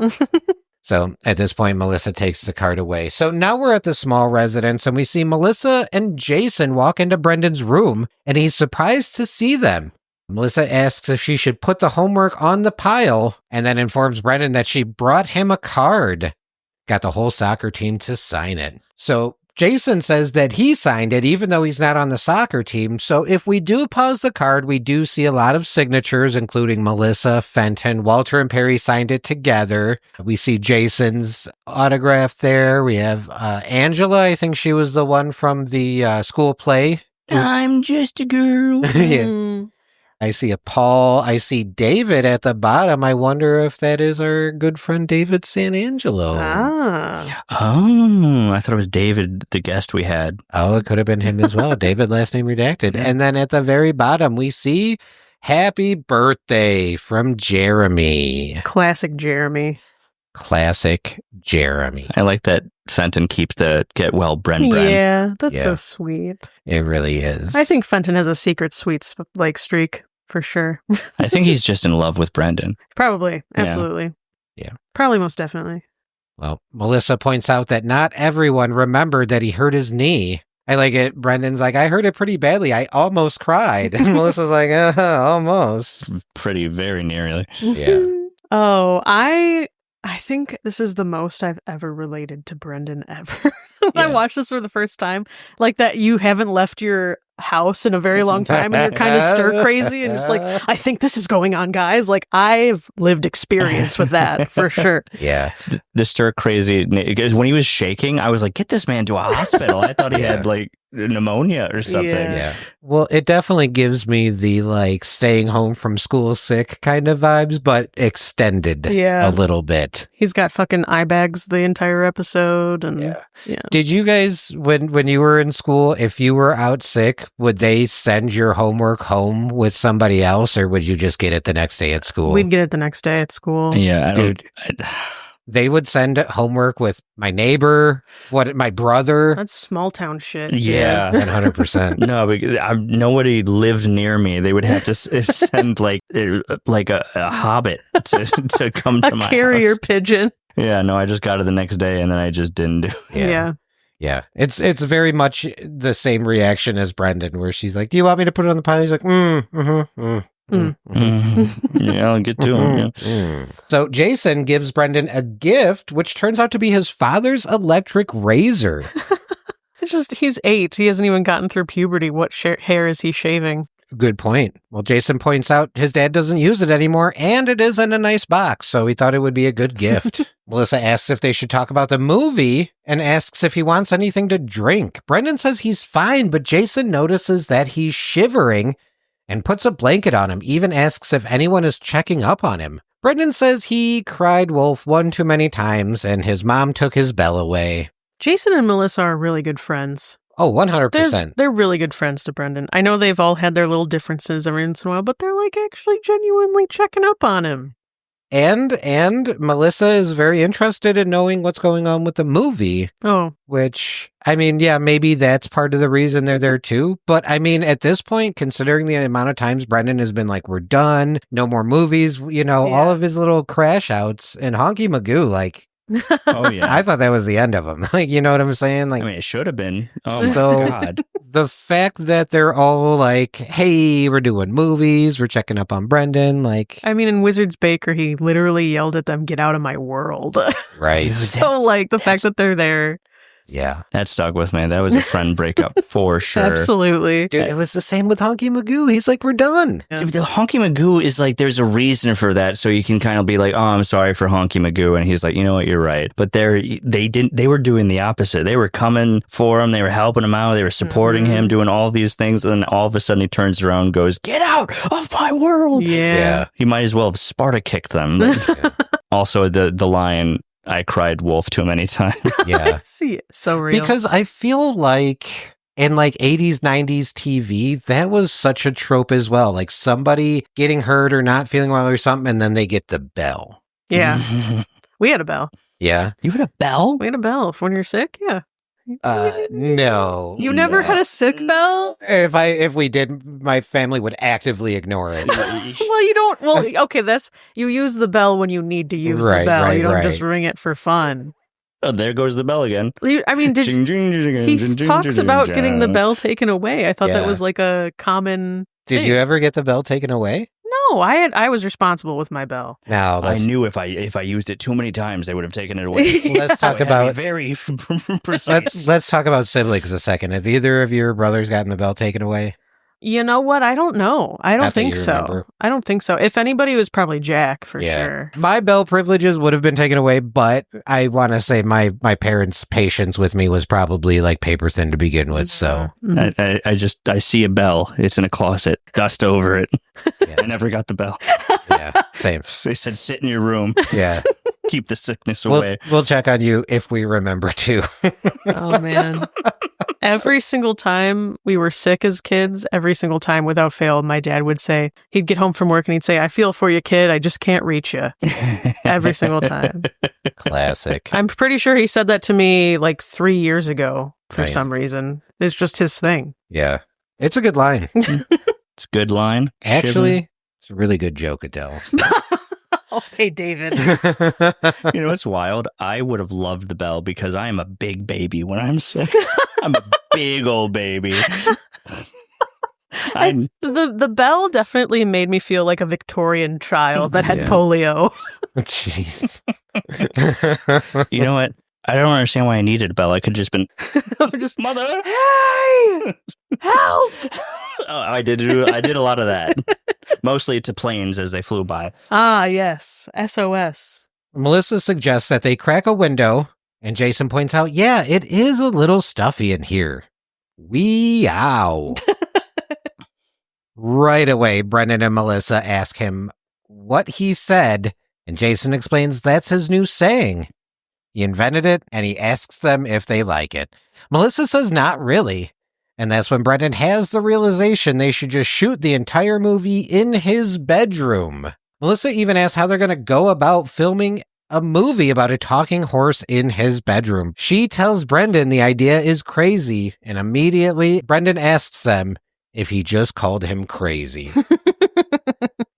Speaker 3: So at this point, Melissa takes the card away. So now we're at the small residence and we see Melissa and Jason walk into Brendan's room and he's surprised to see them. Melissa asks if she should put the homework on the pile and then informs Brendan that she brought him a card. Got the whole soccer team to sign it. So Jason says that he signed it even though he's not on the soccer team. So if we do pause the card, we do see a lot of signatures, including Melissa, Fenton, Walter, and Perry signed it together. We see Jason's autograph there. We have Angela. I think she was the one from the school play.
Speaker 1: I'm just a girl.
Speaker 3: Yeah. I see a Paul. I see David at the bottom. I wonder if that is our good friend David Sanangelo.
Speaker 1: Oh, I thought it was David, the guest we had.
Speaker 3: Oh, it could have been him as well. David, last name redacted.
Speaker 1: Yeah.
Speaker 3: And then at the very bottom, we see Happy Birthday from Jeremy.
Speaker 2: Classic Jeremy.
Speaker 3: Classic Jeremy.
Speaker 1: I like that Fenton keeps the get well, Bren.
Speaker 2: Yeah, that's
Speaker 3: Yeah.
Speaker 2: so sweet.
Speaker 3: It really is.
Speaker 2: I think Fenton has a secret sweet streak for sure.
Speaker 1: I think he's just in love with Brendan.
Speaker 2: Probably. Absolutely.
Speaker 3: Yeah.
Speaker 2: Probably most definitely.
Speaker 3: Well, Melissa points out that not everyone remembered that he hurt his knee. I like it. Brendan's like, I heard it pretty badly. I almost cried. And Melissa's like, almost.
Speaker 1: Pretty, very nearly.
Speaker 3: Yeah.
Speaker 2: Oh, I think this is the most I've ever related to Brendan ever. When I
Speaker 3: Yeah.
Speaker 2: watched this for the first time, like that you haven't left your house in a very long time and you're kind of stir crazy and just like, I think this is going on, guys. Like I've lived experience with that for sure.
Speaker 3: Yeah.
Speaker 1: The stir crazy, because when he was shaking, I was like, get this man to a hospital. I thought he had like pneumonia or something.
Speaker 2: Yeah.
Speaker 3: Well, it definitely gives me the like staying home from school sick kind of vibes, but extended
Speaker 2: Yeah.
Speaker 3: a little bit.
Speaker 2: He's got fucking eye bags the entire episode and yeah.
Speaker 3: Did you guys, when you were in school, if you were out sick, would they send your homework home with somebody else or would you just get it the next day at school?
Speaker 2: We'd get it the next day at school.
Speaker 1: Yeah,
Speaker 3: They would send homework with my neighbor, my brother.
Speaker 2: That's small town shit.
Speaker 1: Yeah.
Speaker 3: 100%.
Speaker 1: No, because nobody lived near me. They would have to send like a hobbit to come to
Speaker 2: A
Speaker 1: my
Speaker 2: carrier
Speaker 1: house.
Speaker 2: pigeon.
Speaker 1: Yeah, no, I just got it the next day and then I just didn't do it.
Speaker 2: Yeah.
Speaker 3: Yeah. It's very much the same reaction as Brendan, where she's like, do you want me to put it on the pile? He's like,
Speaker 1: Yeah, I'll get to him. Yeah.
Speaker 3: So Jason gives Brendan a gift, which turns out to be his father's electric razor.
Speaker 2: It's just, he's 8. He hasn't even gotten through puberty. What hair is he shaving?
Speaker 3: Good point. Well, Jason points out his dad doesn't use it anymore, and it is in a nice box, so he thought it would be a good gift. Melissa asks if they should talk about the movie and asks if he wants anything to drink. Brendan says he's fine, but Jason notices that he's shivering and puts a blanket on him, even asks if anyone is checking up on him. Brendan says he cried wolf one too many times, and his mom took his bell away.
Speaker 2: Jason and Melissa are really good friends.
Speaker 3: Oh, 100%.
Speaker 2: They're really good friends to Brendan. I know they've all had their little differences every once in a while, but they're like actually genuinely checking up on him.
Speaker 3: And Melissa is very interested in knowing what's going on with the movie,
Speaker 2: Oh,
Speaker 3: which, I mean, yeah, maybe that's part of the reason they're there too. But I mean, at this point, considering the amount of times Brendan has been like, we're done, no more movies, you know, all of his little crash outs and Honky Magoo, like,
Speaker 1: Oh, yeah.
Speaker 3: I thought that was the end of him. Like, you know what I'm saying? Like,
Speaker 1: I mean, it should have been. Oh,
Speaker 3: So-
Speaker 1: my God.
Speaker 3: the fact that they're all like, hey, we're doing movies, we're checking up on Brendan, like,
Speaker 2: I mean, in Wizard's Baker, he literally yelled at them, "Get out of my world."
Speaker 3: right.
Speaker 2: So, like, the fact that they're there.
Speaker 3: Yeah.
Speaker 1: That stuck with me. That was a friend breakup for sure.
Speaker 2: Absolutely.
Speaker 3: Dude, it was the same with Honky Magoo. He's like, we're done.
Speaker 1: Dude, the Honky Magoo is like, there's a reason for that, so you can kind of be like, oh, I'm sorry for Honky Magoo, and he's like, you know what, you're right. But they were doing the opposite. They were coming for him, they were helping him out, they were supporting him, doing all these things, and then all of a sudden he turns around and goes, get out of my world.
Speaker 2: Yeah.
Speaker 1: He might as well have Sparta kicked them. Also, the line, I cried wolf too many times.
Speaker 3: Yeah.
Speaker 2: See, so real.
Speaker 3: Because I feel like in like 80s, 90s TV, that was such a trope as well. Like somebody getting hurt or not feeling well or something, and then they get the bell.
Speaker 2: yeah, we had a bell.
Speaker 3: Yeah.
Speaker 1: You had a bell?
Speaker 2: We had a bell for when you're sick. Yeah.
Speaker 3: No.
Speaker 2: You never had a sick bell?
Speaker 3: If we did, my family would actively ignore it.
Speaker 2: Well, you don't. Well, okay, you use the bell when you need to use the bell. You don't just ring it for fun.
Speaker 1: Oh, there goes the bell again.
Speaker 2: I mean, he talks about getting the bell taken away. I thought that was like a common
Speaker 3: Did
Speaker 2: thing.
Speaker 3: you ever get the bell taken away?
Speaker 2: No, I was responsible with my bell.
Speaker 3: No,
Speaker 1: I knew if I used it too many times, they would have taken it away.
Speaker 3: Let's talk about
Speaker 1: very precise.
Speaker 3: let's talk about siblings a second. Have either of your brothers gotten the bell taken away?
Speaker 2: You know what? I don't know. I don't
Speaker 3: Not that
Speaker 2: think
Speaker 3: you
Speaker 2: so.
Speaker 3: remember.
Speaker 2: I don't think so. If anybody, it was probably Jack for sure.
Speaker 3: My bell privileges would have been taken away, but I want to say my parents' patience with me was probably like paper thin to begin with. So
Speaker 1: I see a bell. It's in a closet. Dust over it.
Speaker 3: Yeah.
Speaker 1: I never got the bell.
Speaker 3: Yeah, same.
Speaker 1: They said sit in your room.
Speaker 3: Yeah.
Speaker 1: Keep the sickness away.
Speaker 3: We'll check on you if we remember to.
Speaker 2: Oh man. Every single time we were sick as kids, every single time without fail, my dad would say, he'd get home from work and he'd say, I feel for you, kid. I just can't reach you. Every single time.
Speaker 3: Classic.
Speaker 2: I'm pretty sure he said that to me like 3 years ago for
Speaker 3: Nice.
Speaker 2: some reason. It's just his thing.
Speaker 3: Yeah. It's a good line.
Speaker 1: It's a good line.
Speaker 3: Actually, it's a really good joke, Adele.
Speaker 2: Oh, hey, David.
Speaker 1: You know what's wild? I would have loved the bell because I am a big baby when I'm sick. I'm a big old baby.
Speaker 2: The bell definitely made me feel like a Victorian child that had polio.
Speaker 3: Jeez.
Speaker 1: You know what? I don't understand why I needed a bell. I could just been
Speaker 2: Just
Speaker 1: mother.
Speaker 2: hey, help!
Speaker 1: Oh, I did a lot of that. Mostly to planes as they flew by.
Speaker 2: Ah, yes, SOS.
Speaker 3: Melissa suggests that they crack a window, and Jason points out, yeah, it is a little stuffy in here. Wee-ow. Right away, Brendan and Melissa ask him what he said, and Jason explains that's his new saying. He invented it, and he asks them if they like it. Melissa says not really, and that's when Brendan has the realization they should just shoot the entire movie in his bedroom. Melissa even asks how they're going to go about filming a movie about a talking horse in his bedroom. She tells Brendan the idea is crazy, and immediately Brendan asks them if he just called him crazy.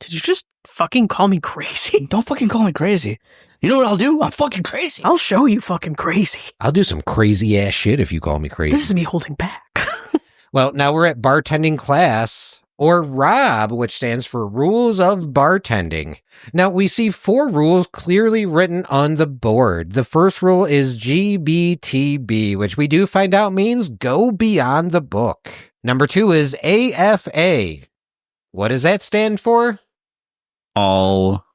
Speaker 2: Did you just fucking call me crazy?
Speaker 1: Don't fucking call me crazy. You know what I'll do? I'm fucking crazy.
Speaker 2: I'll show you fucking crazy.
Speaker 3: I'll do some crazy ass shit if you call me crazy.
Speaker 2: This is me holding back.
Speaker 3: Well, now we're at bartending class, or ROB, which stands for Rules of Bartending. Now, we see 4 rules clearly written on the board. The first rule is GBTB, which we do find out means go beyond the book. Number 2 is AFA. What does that stand for?
Speaker 1: All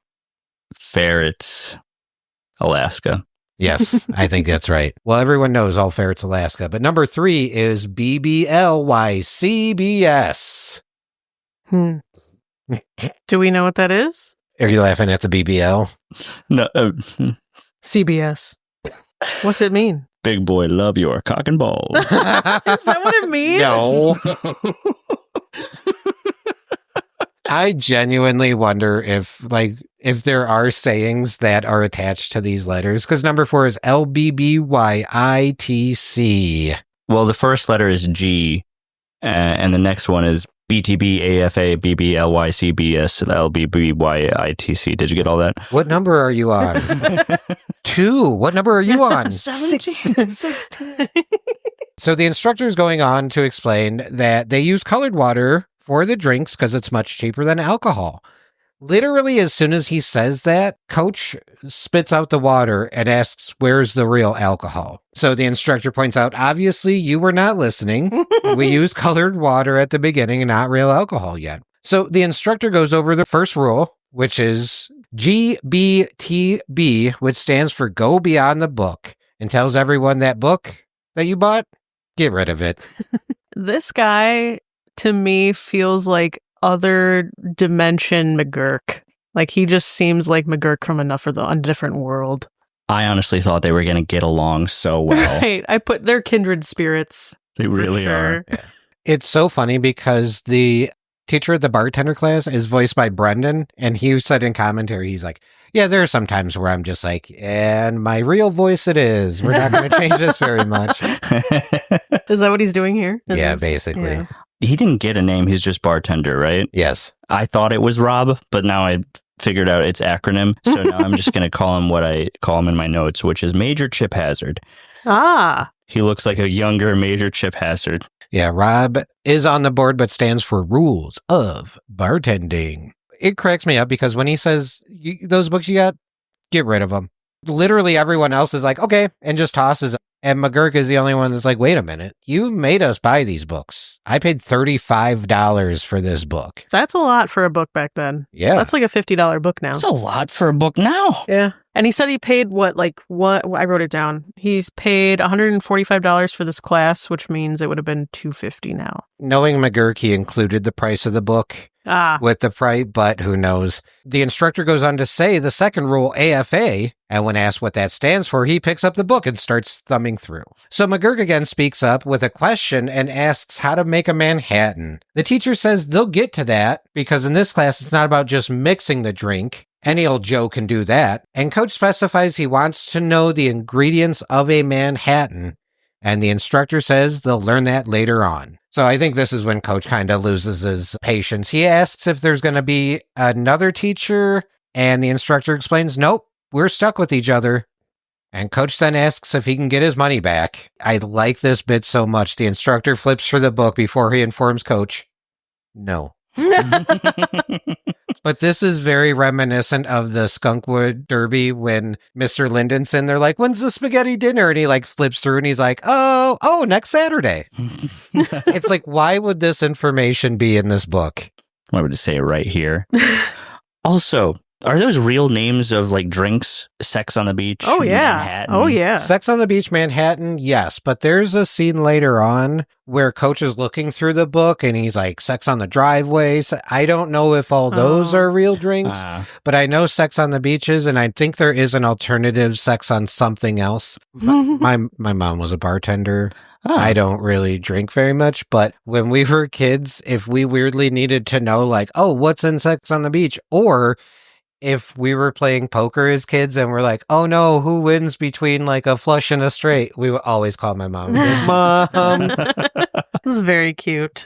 Speaker 1: ferrets, Alaska.
Speaker 3: Yes, I think that's right. Well, everyone knows all ferrets, Alaska. But number 3 is BBLYCBS.
Speaker 2: Do we know what that is?
Speaker 3: Are you laughing at the BBL?
Speaker 1: No,
Speaker 2: CBS. What's it mean?
Speaker 1: big boy, love your cock and balls.
Speaker 2: Is that what it means?
Speaker 3: No. I genuinely wonder if there are sayings that are attached to these letters, because number 4 is LBBYITC.
Speaker 1: Well, the first letter is G, and the next one is BTB, AFA, BBLYCBS, LBBYITC. Did you get all that?
Speaker 3: What number are you on? 2. What number are you on?
Speaker 2: 17.
Speaker 3: So the instructor is going on to explain that they use colored water for the drinks because it's much cheaper than alcohol. Literally, as soon as he says that, Coach spits out the water and asks, where's the real alcohol? So the instructor points out, obviously, you were not listening. We use colored water at the beginning and not real alcohol yet. So the instructor goes over the first rule, which is GBTB, which stands for Go Beyond the Book, and tells everyone that book that you bought, get rid of it.
Speaker 2: This guy, to me, feels like other dimension McGurk. Like he just seems like McGurk from Enough for the Undifferent World.
Speaker 1: I honestly thought they were going to get along so well.
Speaker 2: Right. I put their kindred spirits.
Speaker 1: They really are.
Speaker 3: Yeah. It's so funny because the teacher at the bartender class is voiced by Brendan, and he said in commentary, he's like, Yeah, there are some times where I'm just like, and my real voice it is. We're not going to change this very much.
Speaker 2: Is that what he's doing here?
Speaker 3: Basically.
Speaker 2: Yeah.
Speaker 1: He didn't get a name. He's just bartender, right?
Speaker 3: Yes.
Speaker 1: I thought it was Rob, but now I figured out it's acronym. So now I'm just going to call him what I call him in my notes, which is Major Chip Hazard.
Speaker 2: Ah.
Speaker 1: He looks like a younger Major Chip Hazard.
Speaker 3: Yeah, Rob is on the board, but stands for Rules of Bartending. It cracks me up because when he says, those books you got, get rid of them. Literally everyone else is like, okay, and just tosses them. And McGurk is the only one that's like, wait a minute, you made us buy these books. I paid $35 for this book.
Speaker 2: That's a lot for a book back then.
Speaker 3: Yeah.
Speaker 2: That's like a $50 book now.
Speaker 1: That's a lot for a book now.
Speaker 2: Yeah. And he said he paid what I wrote it down. He's paid $145 for this class, which means it would have been $250 now.
Speaker 3: Knowing McGurk, he included the price of the book with the price, but who knows? The instructor goes on to say the second rule, AFA, and when asked what that stands for, he picks up the book and starts thumbing through. So McGurk again speaks up with a question and asks how to make a Manhattan. The teacher says they'll get to that because in this class, it's not about just mixing the drink. Any old Joe can do that. And Coach specifies he wants to know the ingredients of a Manhattan. And the instructor says they'll learn that later on. So I think this is when Coach kind of loses his patience. He asks if there's going to be another teacher. And the instructor explains, nope, we're stuck with each other. And Coach then asks if he can get his money back. I like this bit so much. The instructor flips for the book before he informs Coach, no. But this is very reminiscent of the Skunkwood Derby when Mr. Linden's in there like, when's the spaghetti dinner? And he like flips through and he's like, oh, next Saturday. It's like, why would this information be in this book?
Speaker 1: I would say it right here. Also, are those real names of like drinks? Sex on the Beach?
Speaker 2: Oh, yeah.
Speaker 1: Manhattan?
Speaker 2: Oh, yeah.
Speaker 3: Sex on the Beach, Manhattan, yes. But there's a scene later on where Coach is looking through the book and he's like, Sex on the Driveway. So I don't know if all those are real drinks, but I know Sex on the Beaches, and I think there is an alternative Sex on something else. My mom was a bartender. Oh. I don't really drink very much, but when we were kids, if we weirdly needed to know like, oh, what's in Sex on the Beach? Or if we were playing poker as kids and we're like, oh no, who wins between like a flush and a straight? We would always call my mom. Mom.
Speaker 2: This is very cute.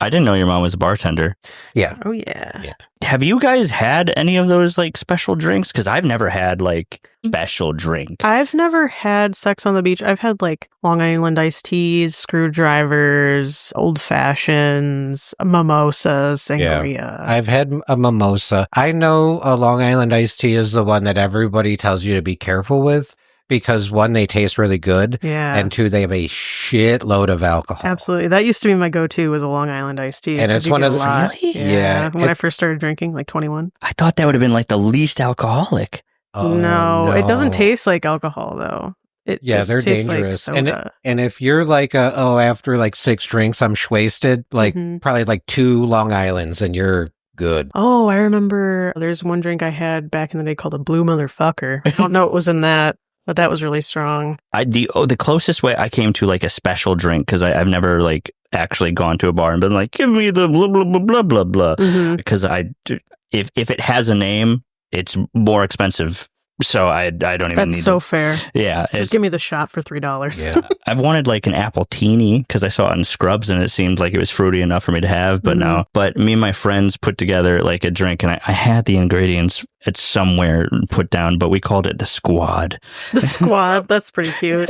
Speaker 1: I didn't know your mom was a bartender.
Speaker 3: Yeah.
Speaker 2: Oh, yeah.
Speaker 1: Have you guys had any of those like special drinks? Because I've never had like special drink.
Speaker 2: I've never had Sex on the Beach. I've had like Long Island iced teas, screwdrivers, old fashions, mimosas, sangria.
Speaker 3: Yeah. I've had a mimosa. I know a Long Island iced tea is the one that everybody tells you to be careful with. Because one, they taste really good, and two, they have a shitload of alcohol.
Speaker 2: Absolutely. That used to be my go-to was a Long Island iced tea.
Speaker 3: And it's one of the...
Speaker 1: Really?
Speaker 3: Yeah.
Speaker 2: When I first started drinking, like 21.
Speaker 1: I thought that would have been like the least alcoholic.
Speaker 3: Oh,
Speaker 2: no, it doesn't taste like alcohol, though. It just
Speaker 3: they're
Speaker 2: tastes
Speaker 3: dangerous.
Speaker 2: Like soda.
Speaker 3: And if you're like, after like 6 drinks, I'm schwasted, like probably like 2 Long Islands, and you're good.
Speaker 2: Oh, I remember there's one drink I had back in the day called a Blue Motherfucker. I don't know what was in that. But that was really strong.
Speaker 1: The closest way I came to like a special drink, because I've never like actually gone to a bar and been like, give me the blah, blah, blah, blah, blah, blah. Because if it has a name, it's more expensive. So I don't even need
Speaker 2: That's so fair.
Speaker 1: Yeah.
Speaker 2: Just give me the shot for $3.
Speaker 3: Yeah.
Speaker 1: I've wanted like an apple teeny because I saw it in Scrubs and it seemed like it was fruity enough for me to have, but no. But me and my friends put together like a drink and I had the ingredients it's somewhere put down, but we called it the Squad.
Speaker 2: The Squad. That's pretty cute.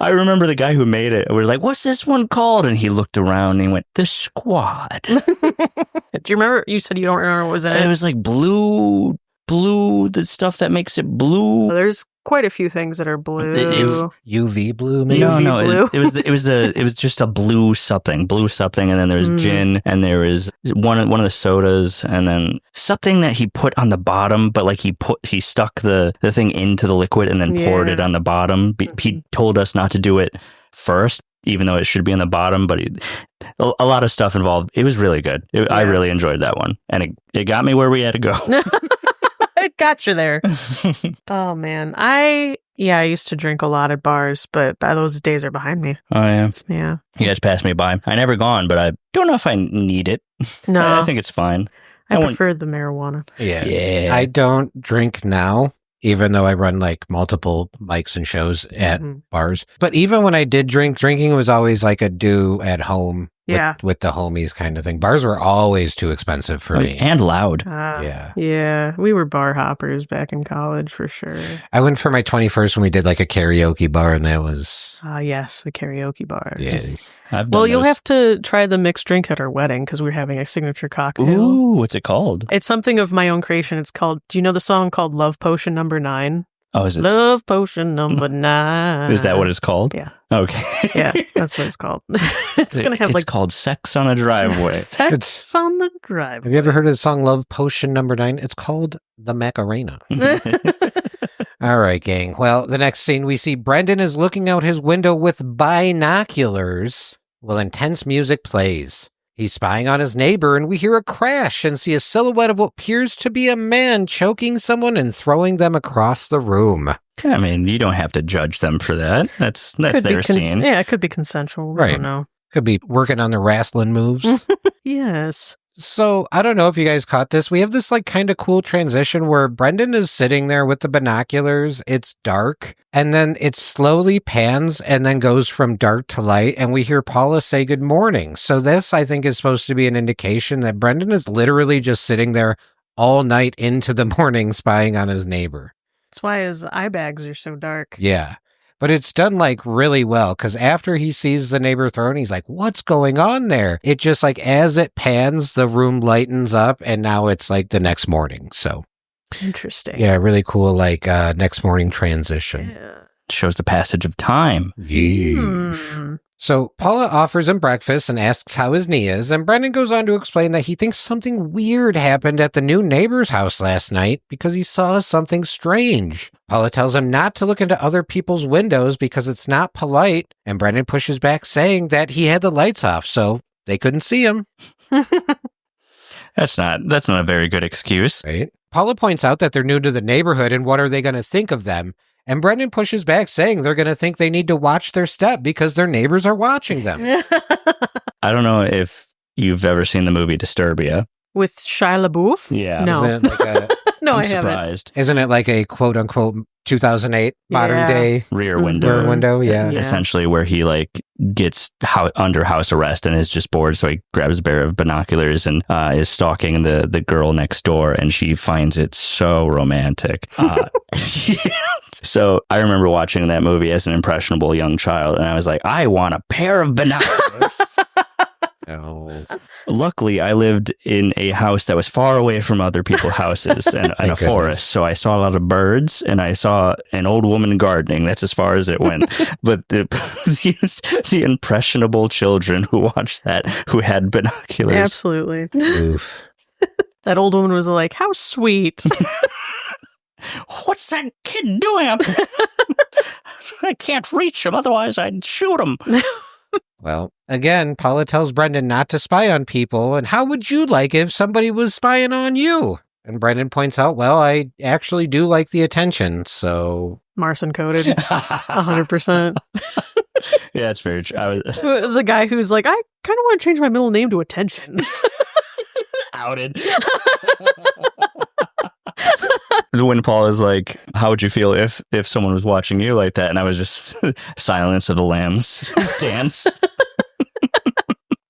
Speaker 1: I remember the guy who made it. We were like, what's this one called? And he looked around and he went, the Squad.
Speaker 2: Do you remember? You said you don't remember what was in it.
Speaker 1: It was like blue, the stuff that makes it blue.
Speaker 2: Well, there's quite a few things that are blue.
Speaker 3: It's UV blue, maybe?
Speaker 1: No. It was just a blue something, and then there's gin, and there is one of the sodas, and then something that he put on the bottom, but like he stuck the thing into the liquid and then poured it on the bottom. He told us not to do it first, even though it should be on the bottom, but a lot of stuff involved. It was really good. I really enjoyed that one, and it got me where we had to go.
Speaker 2: It got you there. Oh, man. I used to drink a lot at bars, but those days are behind me.
Speaker 1: Oh, yeah?
Speaker 2: Yeah.
Speaker 1: You guys passed me by. I never gone, but I don't know if I need it.
Speaker 2: No.
Speaker 1: I think it's fine.
Speaker 2: I prefer the marijuana.
Speaker 3: Yeah. I don't drink now, even though I run like multiple mics and shows at bars. But even when I did drink, drinking was always like a do at home with the homies kind of thing. Bars were always too expensive for me.
Speaker 1: And loud.
Speaker 2: Yeah. We were bar hoppers back in college for sure.
Speaker 3: I went for my 21st when we did like a karaoke bar, and that was...
Speaker 2: yes, the karaoke bars.
Speaker 3: Yeah.
Speaker 2: You'll have to try the mixed drink at our wedding because we're having a signature cocktail.
Speaker 1: Ooh, what's it called?
Speaker 2: It's something of my own creation. It's called, do you know the song called Love Potion Number 9?
Speaker 1: Oh, is it?
Speaker 2: Love Potion Number 9.
Speaker 1: Is that what it's called?
Speaker 2: Yeah.
Speaker 1: Okay.
Speaker 2: Yeah, that's what it's called. It's going to have
Speaker 1: It's called Sex on a Driveway.
Speaker 2: Sex on the Driveway.
Speaker 3: Have you ever heard of the song Love Potion Number 9? It's called The Macarena. All right, gang. Well, the next scene we see Brendan is looking out his window with binoculars while intense music plays. He's spying on his neighbor, and we hear a crash and see a silhouette of what appears to be a man choking someone and throwing them across the room.
Speaker 1: I mean, you don't have to judge them for that. That's their scene.
Speaker 2: Yeah, it could be consensual.
Speaker 3: Right.
Speaker 2: I don't know.
Speaker 3: Could be working on the wrestling moves.
Speaker 2: Yes.
Speaker 3: So, I don't know if you guys caught this. We have this like kind of cool transition where Brendan is sitting there with the binoculars. It's dark, and then it slowly pans and then goes from dark to light, and we hear Paula say good morning. So this, I think, is supposed to be an indication that Brendan is literally just sitting there all night into the morning spying on his neighbor.
Speaker 2: That's why his eye bags are so dark.
Speaker 3: Yeah. But it's done like really well because after he sees the neighbor thrown, he's like, what's going on there? It just like as it pans, the room lightens up and now it's like the next morning. So
Speaker 2: interesting.
Speaker 3: Yeah, really cool like next morning transition.
Speaker 2: Yeah.
Speaker 1: Shows the passage of time.
Speaker 3: So Paula offers him breakfast and asks how his knee is, and Brendan goes on to explain that he thinks something weird happened at the new neighbor's house last night because he saw something strange. Paula tells him not to look into other people's windows because it's not polite, and Brendan pushes back saying that he had the lights off, so they couldn't see him.
Speaker 1: That's not a very good excuse.
Speaker 3: Right? Paula points out that they're new to the neighborhood and what are they going to think of them? And Brendan pushes back, saying they're going to think they need to watch their step because their neighbors are watching them.
Speaker 1: I don't know if you've ever seen the movie Disturbia.
Speaker 2: With Shia LaBeouf?
Speaker 1: Yeah.
Speaker 2: No.
Speaker 3: Isn't it like
Speaker 2: No,
Speaker 1: I'm
Speaker 2: I haven't.
Speaker 1: surprised.
Speaker 3: Isn't it like a quote-unquote 2008 modern day
Speaker 1: Rear
Speaker 2: Mhm.
Speaker 1: window.
Speaker 3: rear window? Yeah.
Speaker 1: Essentially where he like gets under house arrest and is just bored. So he grabs a pair of binoculars and is stalking the girl next door, and she finds it so romantic. So I remember watching that movie as an impressionable young child, and I was like, I want a pair of binoculars.
Speaker 3: Oh.
Speaker 1: Luckily, I lived in a house that was far away from other people's houses and a forest. So I saw a lot of birds and I saw an old woman gardening. That's as far as it went. But the impressionable children who watched that, who had binoculars.
Speaker 2: Absolutely.
Speaker 3: Oof.
Speaker 2: That old woman was like, how sweet.
Speaker 1: What's that kid doing up there? I can't reach him. Otherwise, I'd shoot him.
Speaker 3: Well, again, Paula tells Brendan not to spy on people, and how would you like it if somebody was spying on you? And Brendan points out, well, I actually do like the attention, so...
Speaker 2: Marcin coded 100%.
Speaker 1: Yeah, it's very true.
Speaker 2: The guy who's like, I kind of want to change my middle name to Attention.
Speaker 1: Outed. When Paul is like, how would you feel if someone was watching you like that? And I was just Silence of the Lambs dance.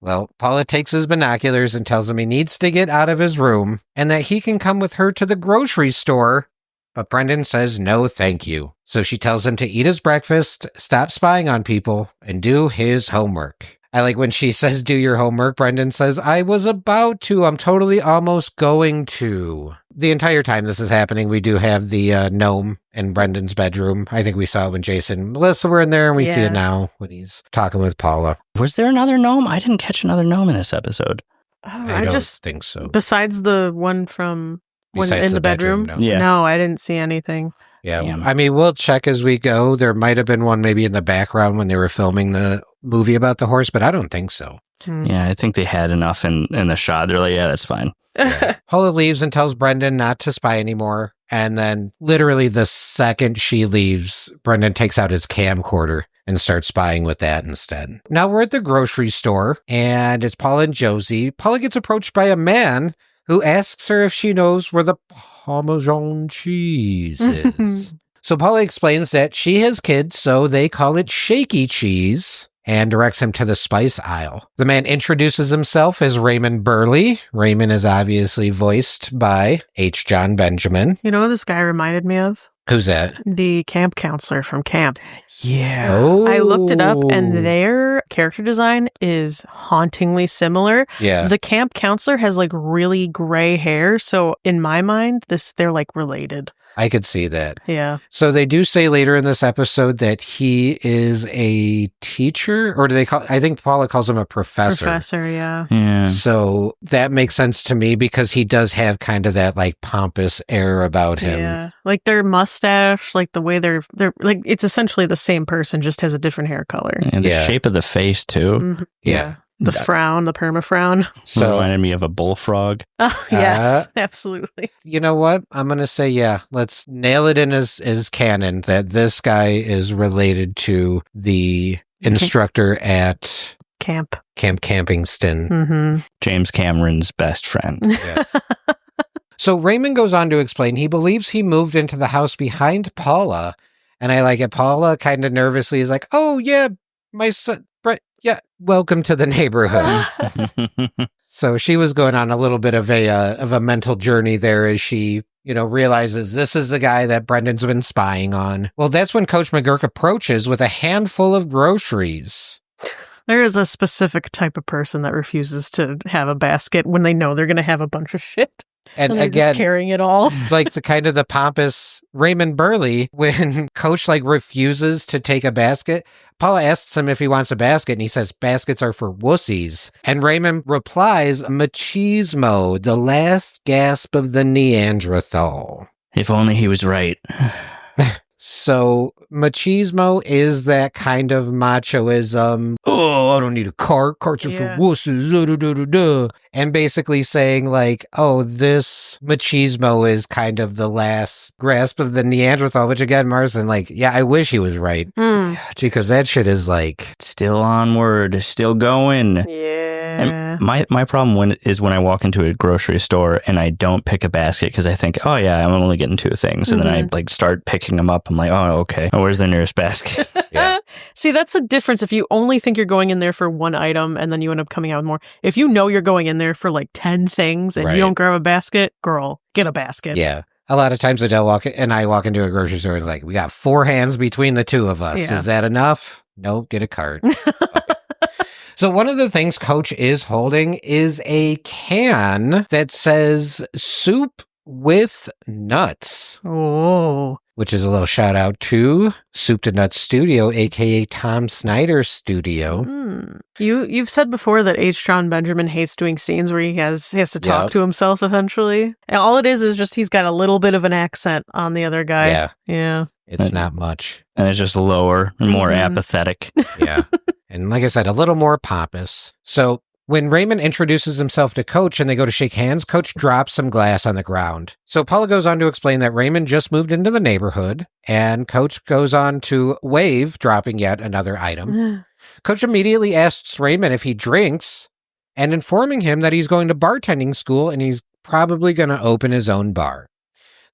Speaker 3: Well, Paula takes his binoculars and tells him he needs to get out of his room and that he can come with her to the grocery store. But Brendan says no, thank you. So she tells him to eat his breakfast, stop spying on people, and do his homework. I like when she says, do your homework. Brendan says, I was about to. I'm totally almost going to. The entire time this is happening, we do have the gnome in Brendan's bedroom. I think we saw it when Jason and Melissa were in there, and we see it now when he's talking with Paula.
Speaker 1: Was there another gnome? I didn't catch another gnome in this episode.
Speaker 3: I don't think so.
Speaker 2: Besides the one from in the bedroom?
Speaker 3: No.
Speaker 1: Yeah.
Speaker 2: No, I didn't see anything.
Speaker 3: Yeah,
Speaker 1: Damn.
Speaker 3: I mean, we'll check as we go. There might have been one maybe in the background when they were filming the movie about the horse, but I don't think so.
Speaker 1: Yeah, I think they had enough in the shot. They're like, yeah, that's fine.
Speaker 3: Yeah. Paula leaves and tells Brendan not to spy anymore. And then literally the second she leaves, Brendan takes out his camcorder and starts spying with that instead. Now we're at the grocery store and it's Paula and Josie. Paula gets approached by a man who asks her if she knows where the Parmesan cheese is. So Paula explains that she has kids, so they call it shaky cheese, and directs him to the spice aisle. The man introduces himself as Raymond Burley. Raymond is obviously voiced by H. John Benjamin.
Speaker 2: You know what this guy reminded me of?
Speaker 3: Who's that?
Speaker 2: The camp counselor from camp.
Speaker 1: Yeah.
Speaker 3: Oh.
Speaker 2: I looked it up, and their character design is hauntingly similar.
Speaker 3: Yeah.
Speaker 2: The camp counselor has like really gray hair, so in my mind, they're like related.
Speaker 3: I could see that.
Speaker 2: Yeah.
Speaker 3: So they do say later in this episode that he is a teacher, or do they call, I think Paula calls him a professor.
Speaker 2: Professor, yeah.
Speaker 1: Yeah.
Speaker 3: So that makes sense to me because he does have kind of that like pompous air about him.
Speaker 2: Yeah. Like their mustache, like the way they're like, it's essentially the same person, just has a different hair color.
Speaker 1: And the
Speaker 3: Yeah.
Speaker 1: shape of the face, too.
Speaker 2: Mhm.
Speaker 3: Yeah.
Speaker 2: The frown, the perma frown.
Speaker 3: So,
Speaker 1: Reminded me of a bullfrog.
Speaker 2: Oh, yes, absolutely.
Speaker 3: you know what? I'm going to say, yeah, let's nail it in as canon that this guy is related to the instructor at
Speaker 2: Camp.
Speaker 3: Camp Campingston.
Speaker 2: Mm-hmm.
Speaker 1: James Cameron's best friend.
Speaker 3: Yes. So Raymond goes on to explain he believes he moved into the house behind Paula. And I like it. Paula kind of nervously is like, oh, yeah, my son, Brett, yeah, welcome to the neighborhood. So she was going on a little bit of a mental journey there as she, realizes this is the guy that Brendan's been spying on. Well, that's when Coach McGurk approaches with a handful of groceries.
Speaker 2: There is a specific type of person that refuses to have a basket when they know they're going to have a bunch of shit.
Speaker 3: And
Speaker 2: they're
Speaker 3: again,
Speaker 2: just carrying it all.
Speaker 3: like the pompous Raymond Burley, when Coach refuses to take a basket, Paula asks him if he wants a basket, and he says baskets are for wussies. And Raymond replies, machismo, the last gasp of the Neanderthal.
Speaker 1: If only he was right.
Speaker 3: So machismo is that kind of machoism. Oh, I don't need a cart. Carts are for wusses. And basically saying this machismo is kind of the last grasp of the Neanderthal, which again, Marcin, I wish he was right. Because that shit is
Speaker 1: still onward, still going.
Speaker 2: Yeah.
Speaker 1: And my problem is when I walk into a grocery store and I don't pick a basket because I think, oh yeah, I'm only getting 2 things. And then I start picking them up. I'm like, oh, okay. Oh, where's the nearest basket?
Speaker 3: Yeah.
Speaker 2: See, that's the difference. If you only think you're going in there for one item and then you end up coming out with more. If you know you're going in there for 10 things and you don't grab a basket, girl, get a basket.
Speaker 3: Yeah. A lot of times Adele and I walk into a grocery store and it's we got 4 hands between the 2 of us.
Speaker 2: Yeah.
Speaker 3: Is that enough? Nope, get a cart. Okay. So one of the things Coach is holding is a can that says soup with nuts.
Speaker 2: Oh.
Speaker 3: Which is a little shout out to Soup to Nuts Studio, aka Tom Snyder's studio.
Speaker 2: You've said before that H. John Benjamin hates doing scenes where he has to talk to himself eventually. And all it is just he's got a little bit of an accent on the other guy.
Speaker 3: Yeah.
Speaker 2: Yeah.
Speaker 3: It's not much.
Speaker 1: And it's just lower and more apathetic.
Speaker 3: Yeah. And like I said, a little more pompous. So when Raymond introduces himself to Coach and they go to shake hands, Coach drops some glass on the ground. So Paula goes on to explain that Raymond just moved into the neighborhood, and Coach goes on to wave, dropping yet another item. Coach immediately asks Raymond if he drinks, and informing him that he's going to bartending school and he's probably going to open his own bar.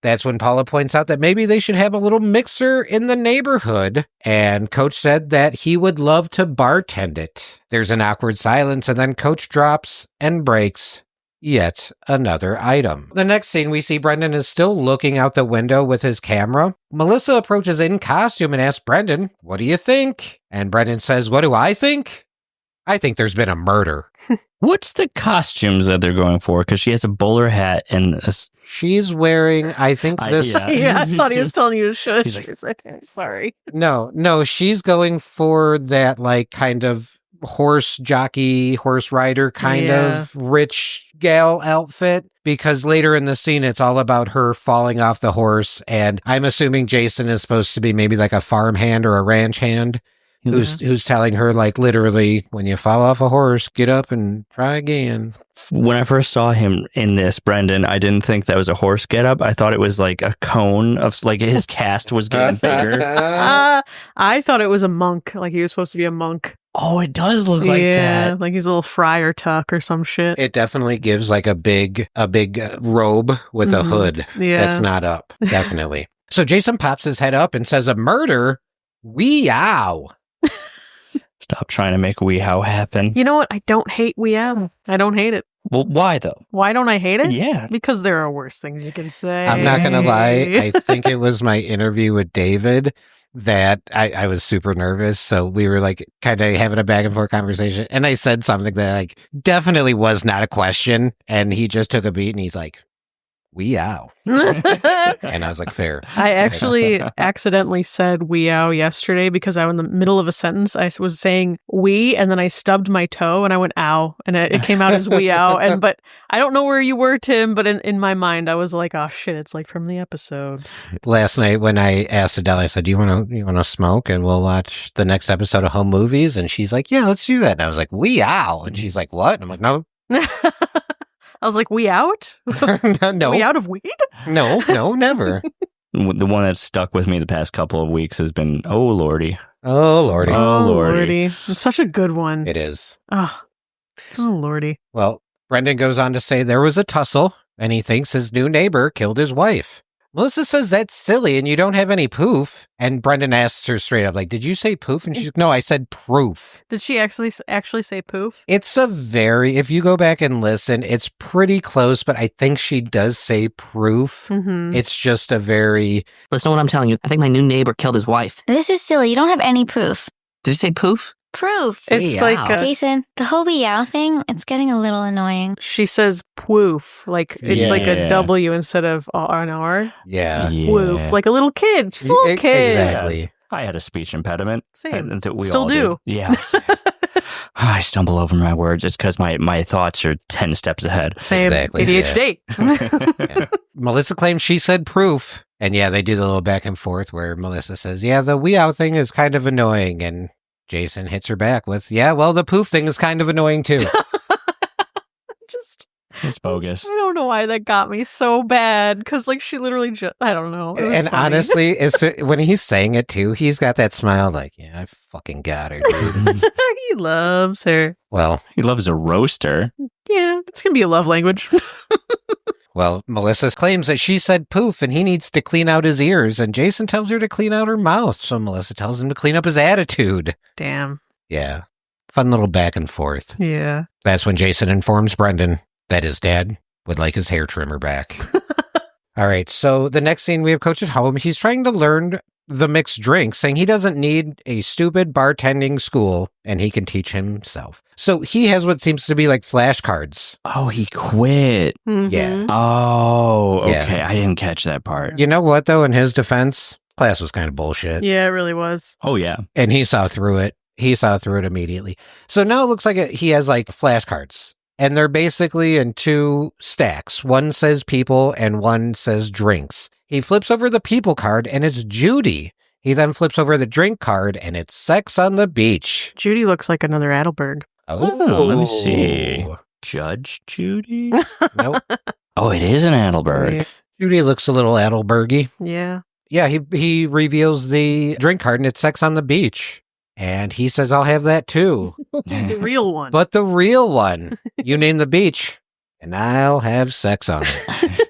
Speaker 3: That's when Paula points out that maybe they should have a little mixer in the neighborhood, and Coach said that he would love to bartend it. There's an awkward silence, and then Coach drops and breaks yet another item. The next scene, we see Brendan is still looking out the window with his camera. Melissa approaches in costume and asks Brendan, "What do you think?" And Brendan says, "What do I think? I think there's been a murder."
Speaker 1: What's the costumes that they're going for? Because she has a bowler hat and
Speaker 3: she's wearing, I think this...
Speaker 2: Yeah, I thought he was telling you to shush.
Speaker 1: He's like,
Speaker 2: Sorry.
Speaker 3: No, she's going for that kind of horse jockey, horse rider kind of rich gal outfit, because later in the scene it's all about her falling off the horse, and I'm assuming Jason is supposed to be maybe a farm hand or a ranch hand. Who's telling her literally, when you fall off a horse, get up and try again.
Speaker 1: When I first saw him in this, Brendan, I didn't think that was a horse getup. I thought it was a cone of his cast was getting bigger.
Speaker 2: I thought it was a monk, he was supposed to be a monk.
Speaker 1: Oh, it does look like that.
Speaker 2: like he's a little friar tuck or some shit.
Speaker 3: It definitely gives like a big robe with a hood that's not up. Definitely. So Jason pops his head up and says, "A murder? Wee-ow."
Speaker 1: Stop trying to make Weehow happen.
Speaker 2: You know what? I don't hate Weeow. I don't hate it.
Speaker 1: Well, why though?
Speaker 2: Why don't I hate it?
Speaker 1: Yeah.
Speaker 2: Because there are worse things you can say.
Speaker 3: I'm not going to lie. I think it was my interview with David that I was super nervous. So we were like kind of having a back and forth conversation. And I said something that like definitely was not a question. And he just took a beat and he's like, "Wee-ow." And I was like, fair.
Speaker 2: I actually accidentally said "wee-ow" yesterday because I was in the middle of a sentence. I was saying "wee" and then I stubbed my toe and I went "ow" and it came out as "wee-ow." And but I don't know where you were, Tim. But in my mind, I was like, "Oh shit!" It's like from the episode.
Speaker 3: Last night when I asked Adele, I said, "Do you want to smoke and we'll watch the next episode of Home Movies?" And she's like, "Yeah, let's do that." And I was like, "Wee-ow," and she's like, "What?" And I'm like, "No."
Speaker 2: I was like, "We out?
Speaker 3: No.
Speaker 2: We out of weed?"
Speaker 3: No, never.
Speaker 1: The one that's stuck with me the past couple of weeks has been, "Oh Lordy."
Speaker 3: Oh, Lordy.
Speaker 1: Oh, Lordy.
Speaker 2: It's such a good one.
Speaker 3: It is.
Speaker 2: Oh Lordy.
Speaker 3: Well, Brendan goes on to say there was a tussle and he thinks his new neighbor killed his wife. Melissa says that's silly and you don't have any proof. And Brendan asks her straight up, like, "Did you say poof?" And she's like, "No, I said proof."
Speaker 2: Did she actually say poof?
Speaker 3: It's if you go back and listen, it's pretty close, but I think she does say proof.
Speaker 2: Mm-hmm.
Speaker 3: It's just a very...
Speaker 5: Listen to what I'm telling you. I think my new neighbor killed his wife.
Speaker 6: This is silly. You don't have any proof.
Speaker 5: Did you say poof?
Speaker 6: Proof.
Speaker 2: It's
Speaker 5: Wee-ow.
Speaker 2: like
Speaker 6: Jason, the whole wee-ow thing, it's getting a little annoying.
Speaker 2: she says poof, like it's like a
Speaker 1: Yeah.
Speaker 2: W instead of an R.
Speaker 3: Yeah.
Speaker 2: Poof, like a little kid. She's a little kid.
Speaker 3: Exactly.
Speaker 1: I had a speech impediment.
Speaker 2: Same.
Speaker 1: I think we
Speaker 2: Still
Speaker 1: all
Speaker 2: do.
Speaker 1: did. Yes. I stumble over my words. It's because my thoughts are 10 steps ahead.
Speaker 2: Same.
Speaker 3: Exactly,
Speaker 2: ADHD.
Speaker 3: Yeah. Melissa claims she said proof. And yeah, they do the little back and forth where Melissa says, "Yeah, the wee-ow thing is kind of annoying." And Jason hits her back with, "Yeah, well, the poof thing is kind of annoying too."
Speaker 2: Just,
Speaker 1: It's bogus.
Speaker 2: I don't know why that got me so bad because like she literally just, I don't know. It was
Speaker 3: And
Speaker 2: funny.
Speaker 3: honestly, when he's saying it too, he's got that smile like, "Yeah, I fucking got her, dude."
Speaker 2: he loves her.
Speaker 3: Well,
Speaker 1: He loves a roaster.
Speaker 2: Yeah, it's gonna be a love language.
Speaker 3: Melissa claims that she said poof and he needs to clean out his ears, and Jason tells her to clean out her mouth. So Melissa tells him to clean up his attitude.
Speaker 2: Damn.
Speaker 3: Yeah. Fun little back and forth.
Speaker 2: Yeah.
Speaker 3: That's when Jason informs Brendan that his dad would like his hair trimmer back. All right. So the next scene, we have Coach at home. He's trying to learn the mixed drinks, saying he doesn't need a stupid bartending school and he can teach himself. So he has what seems to be like flashcards.
Speaker 1: Oh, he quit.
Speaker 2: Mhm.
Speaker 3: Yeah.
Speaker 1: Oh, okay.
Speaker 3: Yeah.
Speaker 1: I didn't catch that part.
Speaker 3: You know what, though? In his defense, class was kind of bullshit.
Speaker 2: Yeah, it really was.
Speaker 1: Oh, yeah.
Speaker 3: And he saw through it. He saw through it immediately. So now it looks like he has like flashcards. And they're basically in two stacks. One says people and one says drinks. He flips over the people card and it's Judy. He then flips over the drink card and it's sex on the beach.
Speaker 2: Judy looks like another Adelberg.
Speaker 1: Oh, let me see. Judge Judy?
Speaker 3: Nope.
Speaker 1: Oh, it is an Adelberg.
Speaker 3: Judy looks a little Adelbergy.
Speaker 2: Yeah.
Speaker 3: Yeah, he reveals the drink card and it's sex on the beach. And he says, "I'll have that too."
Speaker 2: The real one.
Speaker 3: But the real one, you name the beach, and I'll have sex on it.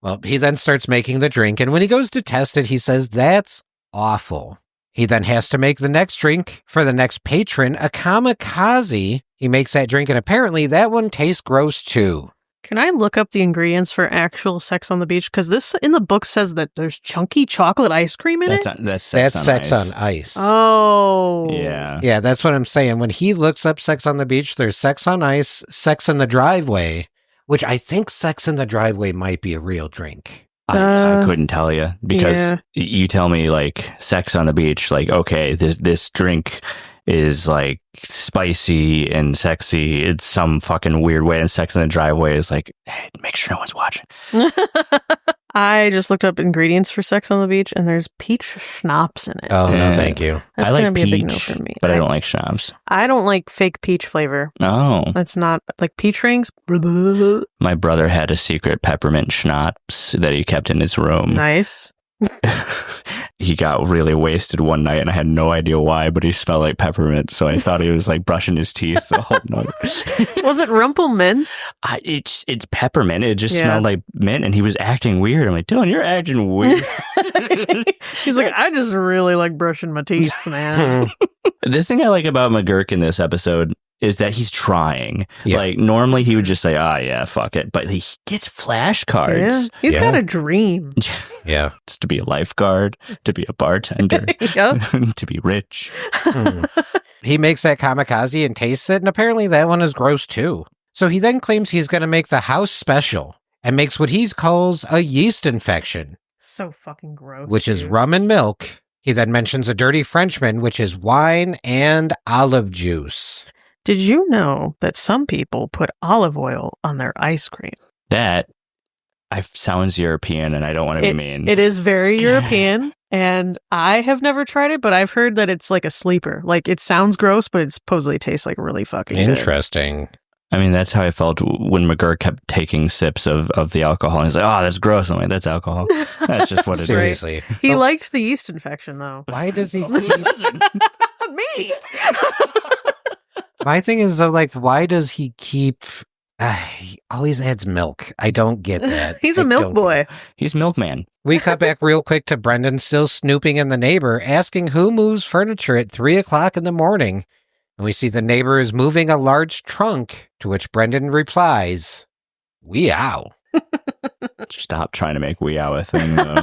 Speaker 3: Well, he then starts making the drink, and when he goes to test it, he says, "That's awful." He then has to make the next drink for the next patron, a kamikaze. He makes that drink, and apparently that one tastes gross too.
Speaker 2: Can I look up the ingredients for actual sex on the beach? Because this in the book says that there's chunky chocolate ice cream in it.
Speaker 1: That's
Speaker 3: That's
Speaker 1: sex on
Speaker 3: sex
Speaker 1: ice.
Speaker 3: on ice.
Speaker 2: Oh.
Speaker 1: Yeah.
Speaker 3: Yeah, that's what I'm saying. When he looks up sex on the beach, there's sex on ice, sex in the driveway, which I think sex in the driveway might be a real drink.
Speaker 1: I couldn't tell you because
Speaker 2: yeah.
Speaker 1: you tell me like sex on the beach, like, okay, this drink is like spicy and sexy. It's some fucking weird way. And sex in the driveway is like, hey, make sure no one's watching.
Speaker 2: I just looked up ingredients for sex on the beach, and there's peach schnapps in it.
Speaker 3: Oh, no,
Speaker 1: Yeah.
Speaker 3: thank you.
Speaker 2: That's
Speaker 1: I like
Speaker 2: going to be a big no
Speaker 1: peach,
Speaker 2: for me.
Speaker 1: but I don't like schnapps.
Speaker 2: I don't like fake peach flavor.
Speaker 1: Oh,
Speaker 2: That's not like peach rings.
Speaker 1: my brother had a secret peppermint schnapps that he kept in his room.
Speaker 2: Nice.
Speaker 1: he got really wasted one night and I had no idea why, but he smelled like peppermint. So I thought he was like brushing his teeth the whole night.
Speaker 2: Was it Rumpelmints?
Speaker 1: It's peppermint. It just smelled like mint and he was acting weird. I'm like, Dylan, you're acting weird.
Speaker 2: He's like, I just really like brushing my teeth, man.
Speaker 1: The thing I like about McGurk in this episode is that he's trying.
Speaker 3: Yeah.
Speaker 1: Like, normally he would just say, yeah, fuck it. But he gets flashcards.
Speaker 2: Yeah. He's got a dream.
Speaker 3: Yeah.
Speaker 1: It's to be a lifeguard, to be a bartender, to be rich.
Speaker 3: He makes that kamikaze and tastes it, and apparently that one is gross too. So he then claims he's going to make the house special and makes what he calls a yeast infection.
Speaker 2: So fucking gross.
Speaker 3: Which is rum and milk. He then mentions a dirty Frenchman, which is wine and olive juice.
Speaker 2: Did you know that some people put olive oil on their ice cream?
Speaker 1: That sounds European, and I don't want to be mean.
Speaker 2: It is very European, and I have never tried it, but I've heard that it's like a sleeper. Like, it sounds gross, but it supposedly tastes like really fucking good.
Speaker 3: Interesting.
Speaker 1: I mean, that's how I felt when McGurk kept taking sips of the alcohol. And he's like, that's gross. I'm like, that's alcohol. That's just what it is.
Speaker 3: Seriously.
Speaker 2: He liked the yeast infection, though.
Speaker 3: Why does he
Speaker 2: Me!
Speaker 3: My thing is, though, like, why does he keep... he always adds milk. I don't get that.
Speaker 2: He's a milk boy.
Speaker 1: He's milkman.
Speaker 3: We cut back real quick to Brendan still snooping in the neighbor, asking who moves furniture at 3 o'clock in the morning. And we see the neighbor is moving a large trunk, to which Brendan replies, "Weow."
Speaker 1: Stop trying to make weow a thing, though.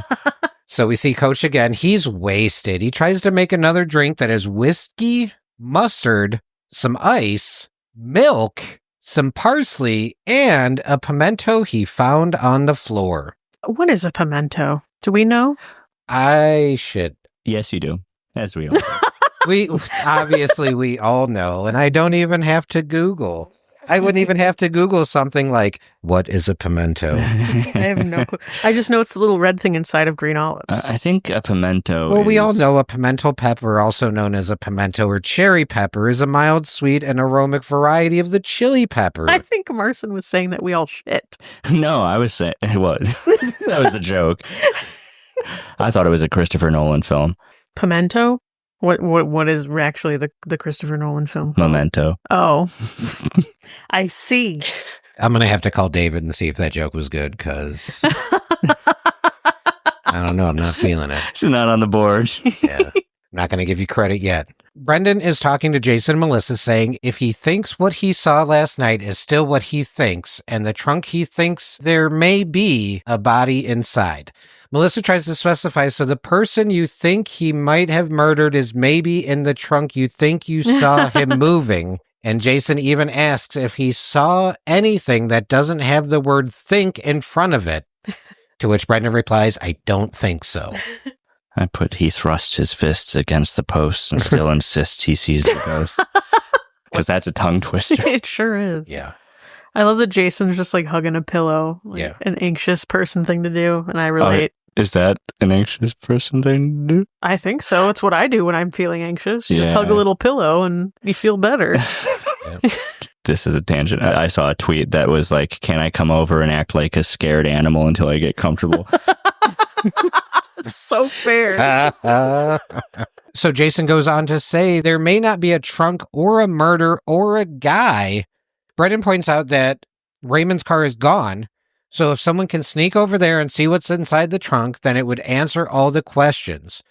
Speaker 3: So we see Coach again. He's wasted. He tries to make another drink that is whiskey, mustard, some ice, milk, some parsley, and a pimento he found on the floor.
Speaker 2: What is a pimento? Do we know?
Speaker 1: Yes, you do. As we all do.
Speaker 3: We all know, and I don't even have to Google. I wouldn't even have to Google something like, what is a pimento?
Speaker 2: I have no clue. I just know it's the little red thing inside of green olives.
Speaker 1: I think a pimento
Speaker 3: Well, we all know a pimento pepper, also known as a pimento or cherry pepper, is a mild, sweet, and aromatic variety of the chili pepper.
Speaker 2: I think Marcin was saying that we all shit.
Speaker 1: No, I was saying, what? That was the joke. I thought it was a Christopher Nolan film.
Speaker 2: Pimento? What is actually the Christopher Nolan film?
Speaker 1: Memento.
Speaker 2: Oh, I see.
Speaker 3: I'm going to have to call David and see if that joke was good, because I don't know. I'm not feeling it.
Speaker 1: It's not on the board.
Speaker 3: Yeah. I'm not going to give you credit yet. Brendan is talking to Jason and Melissa, saying if he thinks what he saw last night is still what he thinks, and the trunk he thinks there may be a body inside. Melissa tries to specify, so the person you think he might have murdered is maybe in the trunk you think you saw him moving. And Jason even asks if he saw anything that doesn't have the word think in front of it. To which Brendan replies, I don't think so.
Speaker 1: He thrusts his fists against the posts and still insists he sees the ghost. Because that's a tongue twister.
Speaker 2: It sure is.
Speaker 3: Yeah.
Speaker 2: I love that Jason's just like hugging a pillow. Like an anxious person thing to do. And I relate.
Speaker 1: Is that an anxious person thing to do?
Speaker 2: I think so. It's what I do when I'm feeling anxious. You just hug a little pillow and you feel better.
Speaker 1: This is a tangent. I saw a tweet that was like, can I come over and act like a scared animal until I get comfortable?
Speaker 2: So fair.
Speaker 3: So Jason goes on to say there may not be a trunk or a murder or a guy. Brendan points out that Raymond's car is gone. So if someone can sneak over there and see what's inside the trunk, then it would answer all the questions.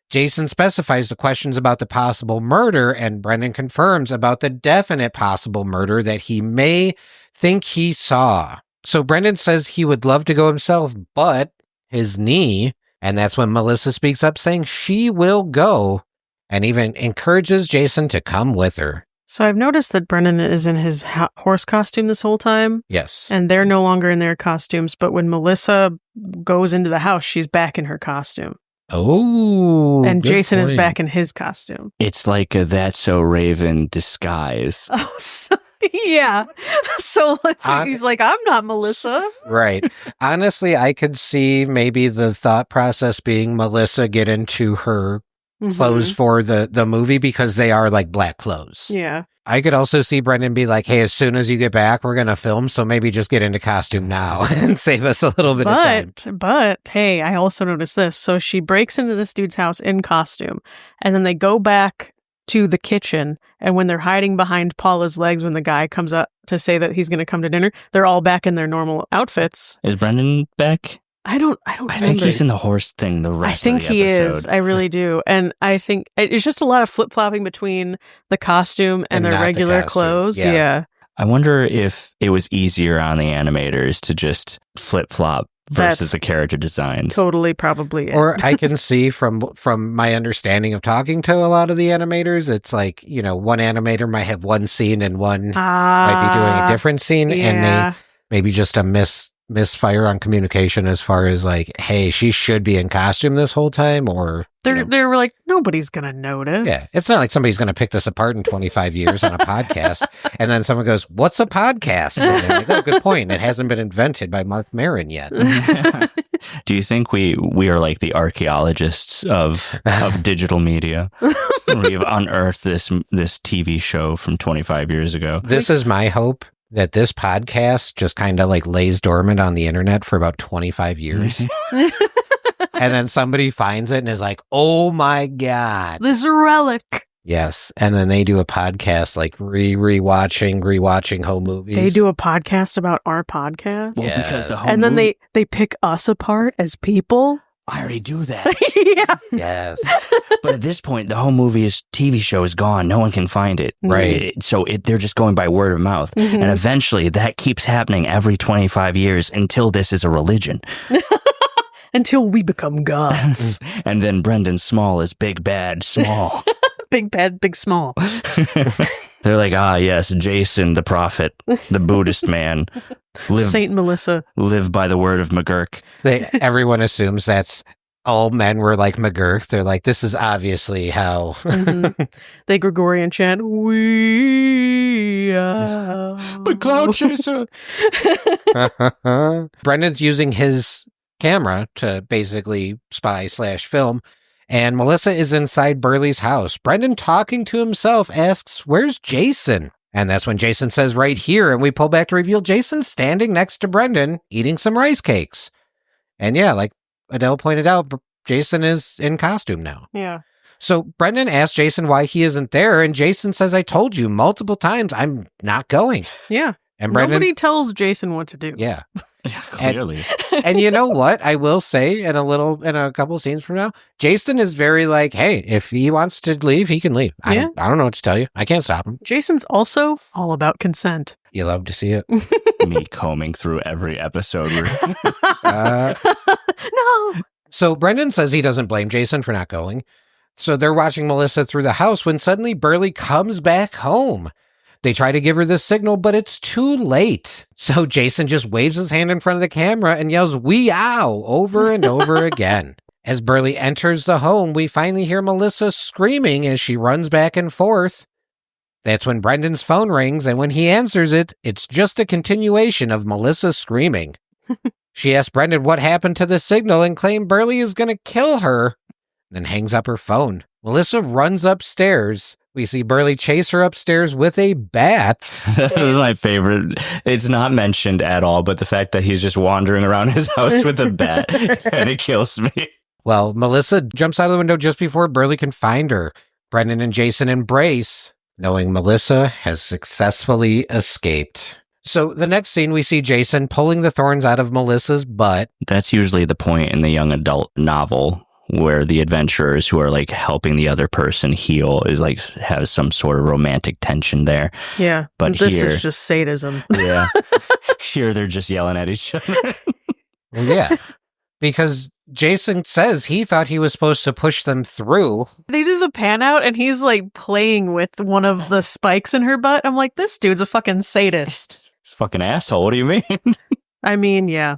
Speaker 3: Jason specifies the questions about the possible murder, and Brendan confirms about the definite possible murder that he may think he saw. So Brendan says he would love to go himself, but his knee, and that's when Melissa speaks up saying she will go, and even encourages Jason to come with her.
Speaker 2: So I've noticed that Brendan is in his horse costume this whole time.
Speaker 3: Yes.
Speaker 2: And they're no longer in their costumes, but when Melissa goes into the house, she's back in her costume.
Speaker 3: Oh.
Speaker 2: And Jason is back in his costume.
Speaker 1: It's like a That's So Raven disguise.
Speaker 2: Oh, yeah. So he's like, I'm not Melissa.
Speaker 3: Right. Honestly, I could see maybe the thought process being Melissa get into her clothes for the movie because they are like black clothes.
Speaker 2: Yeah.
Speaker 3: I could also see Brendan be like, hey, as soon as you get back, we're going to film. So maybe just get into costume now and save us a little bit of time.
Speaker 2: But hey, I also noticed this. So she breaks into this dude's house in costume, and then they go back to the kitchen. And when they're hiding behind Paula's legs, when the guy comes up to say that he's going to come to dinner, they're all back in their normal outfits.
Speaker 1: Is Brendan back?
Speaker 2: I don't
Speaker 1: I think he's in the horse thing the rest of the episode.
Speaker 2: I think he is. I really do. And I think it's just a lot of flip-flopping between the costume and their regular clothes. Yeah.
Speaker 1: I wonder if it was easier on the animators to just flip-flop versus the character designs.
Speaker 2: Totally, probably.
Speaker 3: Or I can see from my understanding of talking to a lot of the animators, it's like, one animator might have one scene and one might be doing a different scene.
Speaker 2: Yeah.
Speaker 3: And they maybe just a misfire on communication as far as like, hey, she should be in costume this whole time, or
Speaker 2: they're like, nobody's gonna notice.
Speaker 3: Yeah, it's not like somebody's gonna pick this apart in 25 years on a podcast, and then someone goes, "What's a podcast?" And they're like, "Oh, good point. It hasn't been invented by Mark Maron yet."
Speaker 1: Do you think we are like the archaeologists of digital media? We've unearthed this TV show from 25 years ago.
Speaker 3: This is my hope, that this podcast just kind of like lays dormant on the internet for about 25 years. And then somebody finds it and is like, oh my God.
Speaker 2: This relic.
Speaker 3: Yes. And then they do a podcast like rewatching home movies.
Speaker 2: They do a podcast about our podcast.
Speaker 1: Well, because the whole
Speaker 2: and then they pick us apart as people.
Speaker 1: I already do that.
Speaker 2: Yeah.
Speaker 3: Yes.
Speaker 1: But at this point, the whole TV show is gone. No one can find it.
Speaker 3: Right.
Speaker 1: They're just going by word of mouth.
Speaker 2: Mm-hmm.
Speaker 1: And eventually that keeps happening every 25 years until this is a religion.
Speaker 2: Until we become gods.
Speaker 1: And then Brendan Small is big, bad, small.
Speaker 2: Big, bad, big, small.
Speaker 1: They're like, yes, Jason, the prophet, the Buddhist man.
Speaker 2: Saint Melissa.
Speaker 1: Live by the word of McGurk.
Speaker 3: Everyone assumes that's all men were like McGurk. They're like, this is obviously how.
Speaker 2: Mm-hmm. They Gregorian chant, we are.
Speaker 1: The cloud chaser.
Speaker 3: Brendan's using his camera to basically spy/film. And Melissa is inside Burley's house. Brendan, talking to himself, asks, where's Jason? And that's when Jason says, right here. And we pull back to reveal Jason standing next to Brendan, eating some rice cakes. And yeah, like Adele pointed out, Jason is in costume now.
Speaker 2: Yeah.
Speaker 3: So Brendan asks Jason why he isn't there. And Jason says, I told you multiple times I'm not going.
Speaker 2: Yeah.
Speaker 3: And Brendan,
Speaker 2: nobody tells Jason what to do.
Speaker 3: Yeah.
Speaker 1: Clearly.
Speaker 3: And you know what? I will say in a couple scenes from now, Jason is very like, hey, if he wants to leave, he can leave. I don't know what to tell you. I can't stop him.
Speaker 2: Jason's also all about
Speaker 3: You love to see it.
Speaker 1: Me combing through every episode.
Speaker 2: No.
Speaker 3: So Brendan says he doesn't blame Jason for not going. So they're watching Melissa through the house when suddenly Burley comes back home. They try to give her the signal, but it's too late. So Jason just waves his hand in front of the camera and yells, "Wee-ow," over and over again. As Burley enters the home, we finally hear Melissa screaming as she runs back and forth. That's when Brendan's phone rings, and when he answers it, it's just a continuation of Melissa screaming. She asks Brendan what happened to the signal and claims Burley is going to kill her, then hangs up her phone. Melissa runs upstairs. We see Burley chase her upstairs with a bat.
Speaker 1: That was my favorite. It's not mentioned at all, but the fact that he's just wandering around his house with a bat, and it kills me.
Speaker 3: Well, Melissa jumps out of the window just before Burley can find her. Brendan and Jason embrace, knowing Melissa has successfully escaped. So the next scene, we see Jason pulling the thorns out of Melissa's butt.
Speaker 1: That's usually the point in the young adult novel where the adventurers who are like helping the other person heal is like has some sort of romantic tension there.
Speaker 2: Yeah.
Speaker 1: But
Speaker 2: this
Speaker 1: here,
Speaker 2: is just sadism.
Speaker 1: Yeah. Here they're just yelling at each other.
Speaker 3: Well, yeah. Because Jason says he thought he was supposed to push them through.
Speaker 2: They do the pan out and he's like playing with one of the spikes in her butt. I'm like, this dude's a fucking sadist.
Speaker 1: Fucking asshole. What do you mean?
Speaker 2: I mean, yeah.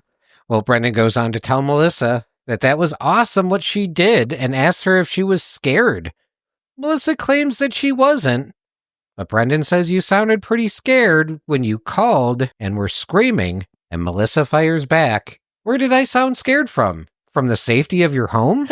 Speaker 3: Well, Brendan goes on to tell Melissa that was awesome what she did and asks her if she was scared. Melissa claims that she wasn't. But Brendan says you sounded pretty scared when you called and were screaming. And Melissa fires back. Where did I sound scared from? from the safety of your home?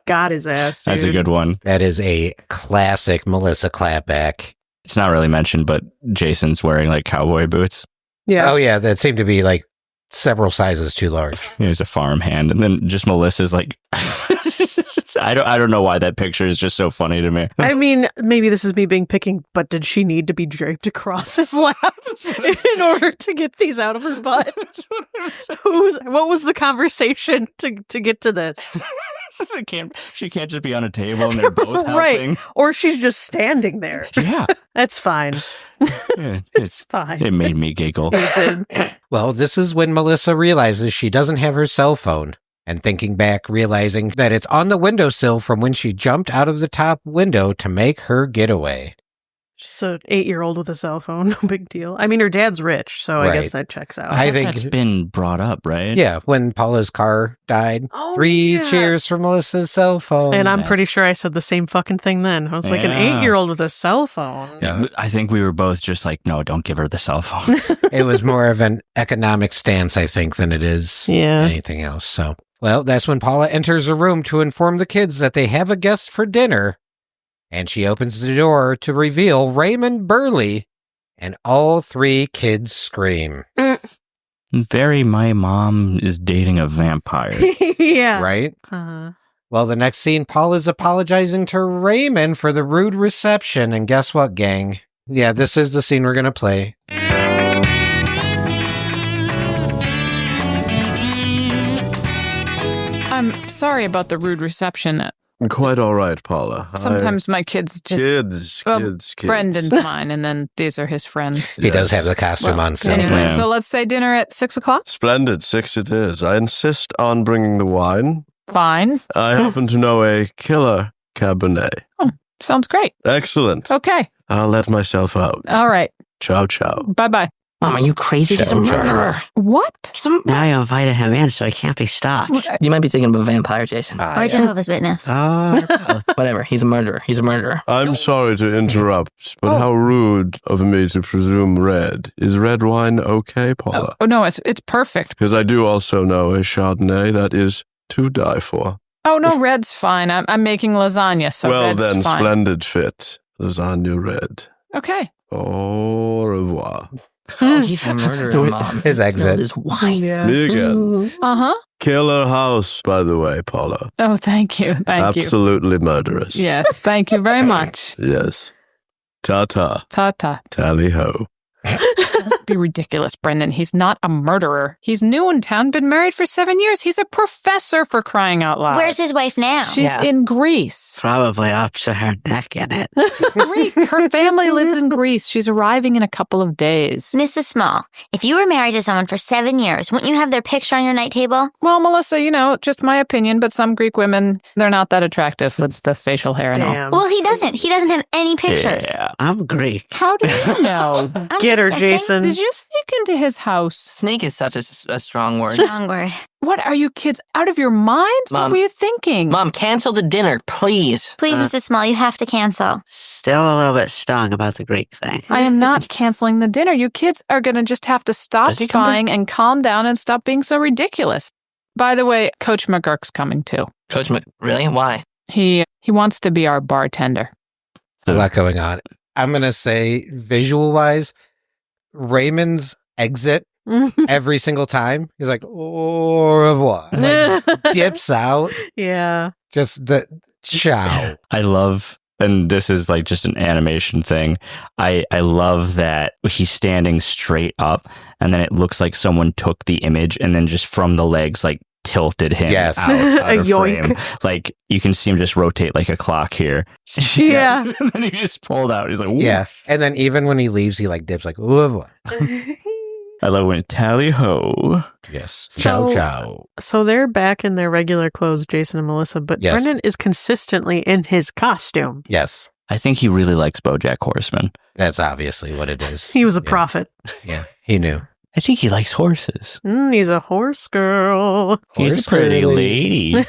Speaker 2: Got his ass, dude.
Speaker 1: That's a good one.
Speaker 3: That is a classic Melissa clapback.
Speaker 1: It's not really mentioned, but Jason's wearing like cowboy boots.
Speaker 2: Yeah.
Speaker 3: Oh, yeah. That seemed to be like several sizes too large.
Speaker 1: He's a farm hand. And then just Melissa's like, I don't know why that picture is just so funny to me.
Speaker 2: I mean, maybe this is me being picking, but did she need to be draped across his lap in order to get these out of her butt? What was the conversation to get to this?
Speaker 1: She can't just be on a table and they're both helping.
Speaker 2: Right. Or she's just standing there.
Speaker 1: Yeah.
Speaker 2: That's fine.
Speaker 1: Yeah,
Speaker 2: It's fine.
Speaker 1: It made me giggle.
Speaker 2: It did.
Speaker 3: Well, this is when Melissa realizes she doesn't have her cell phone. And thinking back, realizing that it's on the windowsill from when she jumped out of the top window to make her getaway.
Speaker 2: Just an 8-year-old with a cell phone. No big deal. I mean, her dad's rich, so I
Speaker 3: Right.
Speaker 2: guess that checks out.
Speaker 3: I
Speaker 1: I
Speaker 3: think-
Speaker 1: think that's been brought up, right?
Speaker 3: Yeah, when Paula's car died.
Speaker 2: Oh,
Speaker 3: 3
Speaker 2: yeah.
Speaker 3: cheers for Melissa's cell phone.
Speaker 2: And I'm pretty sure I said the same fucking thing then. I was like, an
Speaker 1: Yeah.
Speaker 2: 8-year-old with a cell phone.
Speaker 1: Yeah, I think we were both just like, no, don't give her the cell phone.
Speaker 3: It was more of an economic stance, I think, than it is
Speaker 2: Yeah.
Speaker 3: anything else. So, well, that's when Paula enters the room to inform the kids that they have a guest for dinner. And she opens the door to reveal Raymond Burley, and all 3 kids scream.
Speaker 1: My mom is dating a vampire.
Speaker 2: Yeah.
Speaker 3: Right?
Speaker 2: Uh,
Speaker 3: Well, the next scene, Paula's apologizing to Raymond for the rude reception. And guess what, gang? Yeah, this is the scene we're going to play.
Speaker 7: I'm sorry about the rude reception.
Speaker 8: Quite all right, Paula.
Speaker 7: Sometimes my kids just...
Speaker 8: Kids.
Speaker 7: Brendan's mine, and then these are his friends.
Speaker 3: He does have the costume on still.
Speaker 7: Anyway,
Speaker 1: Yeah.
Speaker 7: so let's say dinner at 6 o'clock?
Speaker 8: Splendid. 6 it is. I insist on bringing the wine.
Speaker 7: Fine.
Speaker 8: I happen to know a killer Cabernet.
Speaker 7: Sounds great.
Speaker 8: Excellent.
Speaker 7: Okay.
Speaker 8: I'll let myself out.
Speaker 7: All right.
Speaker 8: Ciao, ciao.
Speaker 7: Bye-bye.
Speaker 5: Mom, are you crazy? He's a murderer.
Speaker 7: What?
Speaker 5: Now you invited him in, so he can't be stopped. You might be thinking of a vampire, Jason.
Speaker 6: Or Jehovah's Witness.
Speaker 5: Whatever. He's a murderer. He's a murderer.
Speaker 8: I'm sorry to interrupt, but how rude of me to presume red. Is red wine okay, Paula?
Speaker 7: Oh, no, it's perfect.
Speaker 8: Because I do also know a Chardonnay that is to die for.
Speaker 7: Oh, no, red's fine. I'm making lasagna, so
Speaker 8: well
Speaker 7: red's
Speaker 8: then,
Speaker 7: fine.
Speaker 8: splendid fit. Lasagna red.
Speaker 7: Okay.
Speaker 8: Au revoir.
Speaker 5: Oh, he's a murderer, Mom.
Speaker 3: His exit.
Speaker 5: His wife.
Speaker 2: yeah.
Speaker 8: Me again.
Speaker 7: Uh-huh.
Speaker 8: Killer house, by the way, Paula.
Speaker 7: Oh, thank you. Thank you.
Speaker 8: Absolutely murderous.
Speaker 7: Yes, thank you very much.
Speaker 8: Yes. Ta-ta.
Speaker 7: Ta-ta.
Speaker 8: Tally-ho.
Speaker 7: Be ridiculous, Brendan. He's not a murderer. He's new in town, been married for 7 years. He's a professor, for crying out loud.
Speaker 6: Where's his wife now?
Speaker 7: She's
Speaker 5: Yeah.
Speaker 7: in Greece.
Speaker 5: Probably up to her neck in it.
Speaker 7: Greek. Her family lives in Greece. She's arriving in a couple of days.
Speaker 6: Mrs. Small, if you were married to someone for 7 years, wouldn't you have their picture on your night table?
Speaker 7: Well, Melissa, just my opinion, but some Greek women, they're not that attractive with the facial hair and all.
Speaker 2: Damn.
Speaker 6: Well, he doesn't. He doesn't have any pictures.
Speaker 1: Yeah.
Speaker 5: I'm Greek.
Speaker 7: How do you know?
Speaker 6: I'm
Speaker 2: Get her,
Speaker 6: guessing.
Speaker 2: Jason.
Speaker 7: Did you sneak into his house?
Speaker 5: Sneak is such a strong word.
Speaker 6: Wrong word.
Speaker 7: What, are you kids out of your minds? What
Speaker 5: Mom.
Speaker 7: were you thinking?
Speaker 5: Mom, cancel the dinner, please.
Speaker 6: Please, Mrs. Small, you have to cancel.
Speaker 5: Still a little bit stung about the Greek thing.
Speaker 7: I am not canceling the dinner. You kids are going to just have to stop
Speaker 1: Does he come
Speaker 7: spying and calm down and stop being so ridiculous. By the way, Coach McGurk's coming too.
Speaker 5: Coach really? Why?
Speaker 7: He wants to be our bartender.
Speaker 3: A lot going on. I'm going to say, visual-wise, Raymond's exit every single time. He's like, au revoir. Like, dips out.
Speaker 2: Yeah.
Speaker 3: Just the ciao.
Speaker 1: I love, and this is like just an animation thing. I love that he's standing straight up and then it looks like someone took the image and then just from the legs, like tilted him
Speaker 3: Yes.
Speaker 1: out
Speaker 2: A
Speaker 1: of
Speaker 2: yoink.
Speaker 1: frame. Like you can see him just rotate like a clock here.
Speaker 2: Yeah.
Speaker 1: And then he just pulled out. He's like, "Ooh."
Speaker 3: Yeah. And then even when he leaves, he like dips like, au revoir.
Speaker 1: I love when tally ho.
Speaker 3: Yes.
Speaker 2: So-
Speaker 3: Ciao, ciao.
Speaker 2: So they're back in their regular clothes, Jason and Melissa, but
Speaker 3: Yes.
Speaker 2: Brendan is consistently in his costume.
Speaker 3: Yes.
Speaker 1: I think he really likes BoJack Horseman.
Speaker 3: That's obviously what it is.
Speaker 2: He was a
Speaker 3: Yeah.
Speaker 2: prophet.
Speaker 3: Yeah. He knew.
Speaker 1: I think he likes horses.
Speaker 2: He's a horse girl.
Speaker 1: He's
Speaker 3: Horse
Speaker 1: a pretty
Speaker 3: girly.
Speaker 1: lady.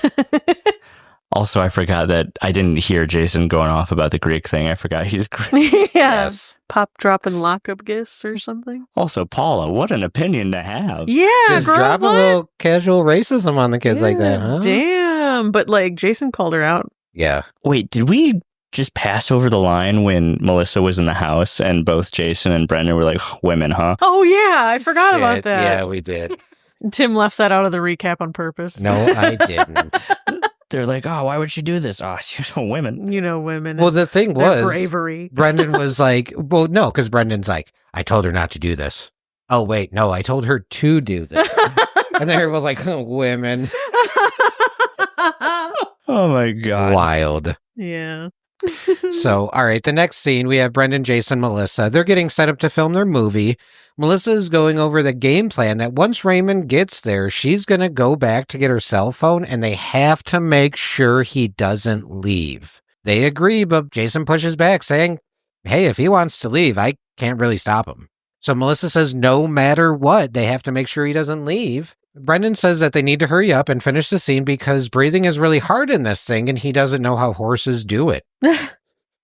Speaker 1: Also, I forgot that I didn't hear Jason going off about the Greek thing. I forgot he's Greek.
Speaker 2: Yeah.
Speaker 3: Yes.
Speaker 2: Pop, drop, and lockup gifts or something.
Speaker 1: Also, Paula, what an opinion to have.
Speaker 2: Yeah,
Speaker 3: Just
Speaker 2: girl,
Speaker 3: drop
Speaker 2: what?
Speaker 3: a little casual racism on the kids like that, huh?
Speaker 2: Damn. But like Jason called her out.
Speaker 3: Yeah.
Speaker 1: Wait, did we just pass over the line when Melissa was in the house and both Jason and Brendan were like, women, huh?
Speaker 2: Oh, yeah. I forgot about
Speaker 3: Shit,
Speaker 2: that.
Speaker 3: Yeah, we did.
Speaker 2: Tim left that out of the recap on purpose.
Speaker 3: No, I didn't.
Speaker 1: They're like, oh, why would she do this? Oh, women.
Speaker 2: You know, women.
Speaker 3: Well, the thing
Speaker 2: their
Speaker 3: was,
Speaker 2: bravery.
Speaker 3: Brendan was like, well, no, because Brendan's like, I told her not to do this. Oh, wait, no, I told her to do this. And then everyone was like, oh, women.
Speaker 1: Oh, my God.
Speaker 3: Wild.
Speaker 2: Yeah.
Speaker 3: So, all right, the next scene, we have Brendan, Jason, Melissa. They're getting set up to film their movie. Melissa is going over the game plan that once Raymond gets there, she's going to go back to get her cell phone, and they have to make sure he doesn't leave. They agree, but Jason pushes back, saying, hey, if he wants to leave, I can't really stop him. So Melissa says no matter what, they have to make sure he doesn't leave. Brendan says that they need to hurry up and finish the scene because breathing is really hard in this thing, and he doesn't know how horses do it.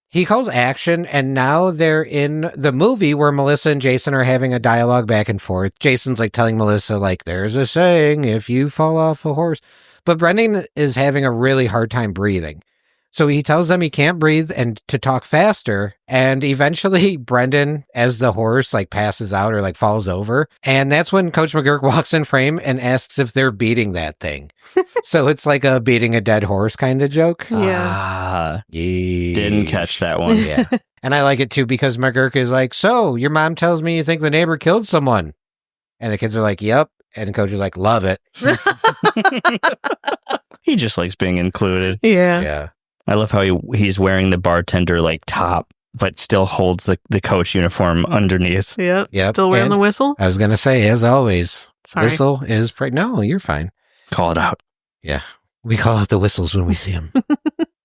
Speaker 3: He calls action, and now they're in the movie where Melissa and Jason are having a dialogue back and forth. Jason's like telling Melissa, like, there's a saying, if you fall off a horse. But Brendan is having a really hard time breathing. So he tells them he can't breathe and to talk faster. And eventually Brendan, as the horse, like passes out or like falls over. And that's when Coach McGurk walks in frame and asks if they're beating that thing. So it's like a beating a dead horse kind of joke.
Speaker 2: Yeah.
Speaker 1: Didn't catch that one.
Speaker 3: Yeah. And I like it too because McGurk is like, so your mom tells me you think the neighbor killed someone. And the kids are like, yep. And the coach is like, love it.
Speaker 1: He just likes being included.
Speaker 2: Yeah.
Speaker 3: Yeah.
Speaker 1: I love how he's wearing the bartender like top, but still holds the coach uniform underneath.
Speaker 2: Yep.
Speaker 3: Yep.
Speaker 2: Still wearing
Speaker 3: And
Speaker 2: the whistle?
Speaker 3: I was going to say, as always,
Speaker 2: Sorry.
Speaker 3: whistle is... No, you're fine.
Speaker 1: Call it out.
Speaker 3: Yeah. We call out the whistles when we see them.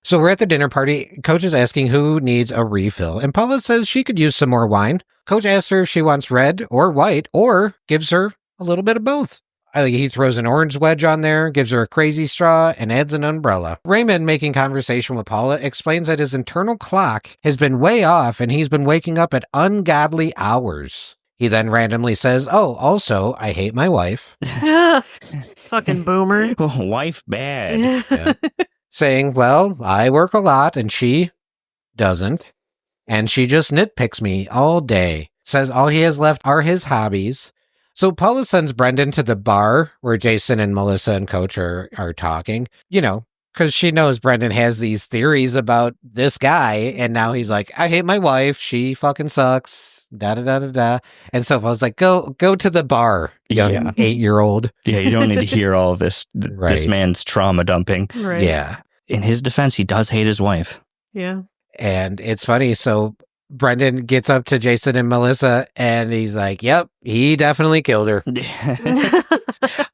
Speaker 3: So we're at the dinner party. Coach is asking who needs a refill. And Paula says she could use some more wine. Coach asks her if she wants red or white or gives her a little bit of both. He throws an orange wedge on there, gives her a crazy straw, and adds an umbrella. Raymond, making conversation with Paula, explains that his internal clock has been way off and he's been waking up at ungodly hours. He then randomly says, oh, also, I hate my wife.
Speaker 2: Fucking boomer.
Speaker 1: Wife bad.
Speaker 3: Yeah. Saying, well, I work a lot and she doesn't. And she just nitpicks me all day. Says all he has left are his hobbies. So Paula sends Brendan to the bar where Jason and Melissa and Coach are talking, you know, because she knows Brendan has these theories about this guy. And now he's like, I hate my wife. She fucking sucks. Da-da-da-da-da. And so I was like, go to the bar, young 8-year-old.
Speaker 1: Yeah, you don't need to hear all of this,
Speaker 3: Right.
Speaker 1: this man's trauma dumping.
Speaker 2: Right.
Speaker 3: Yeah.
Speaker 1: In his defense, he does hate his wife.
Speaker 2: Yeah.
Speaker 3: And it's funny. So Brendan gets up to Jason and Melissa and he's like, yep, he definitely killed her.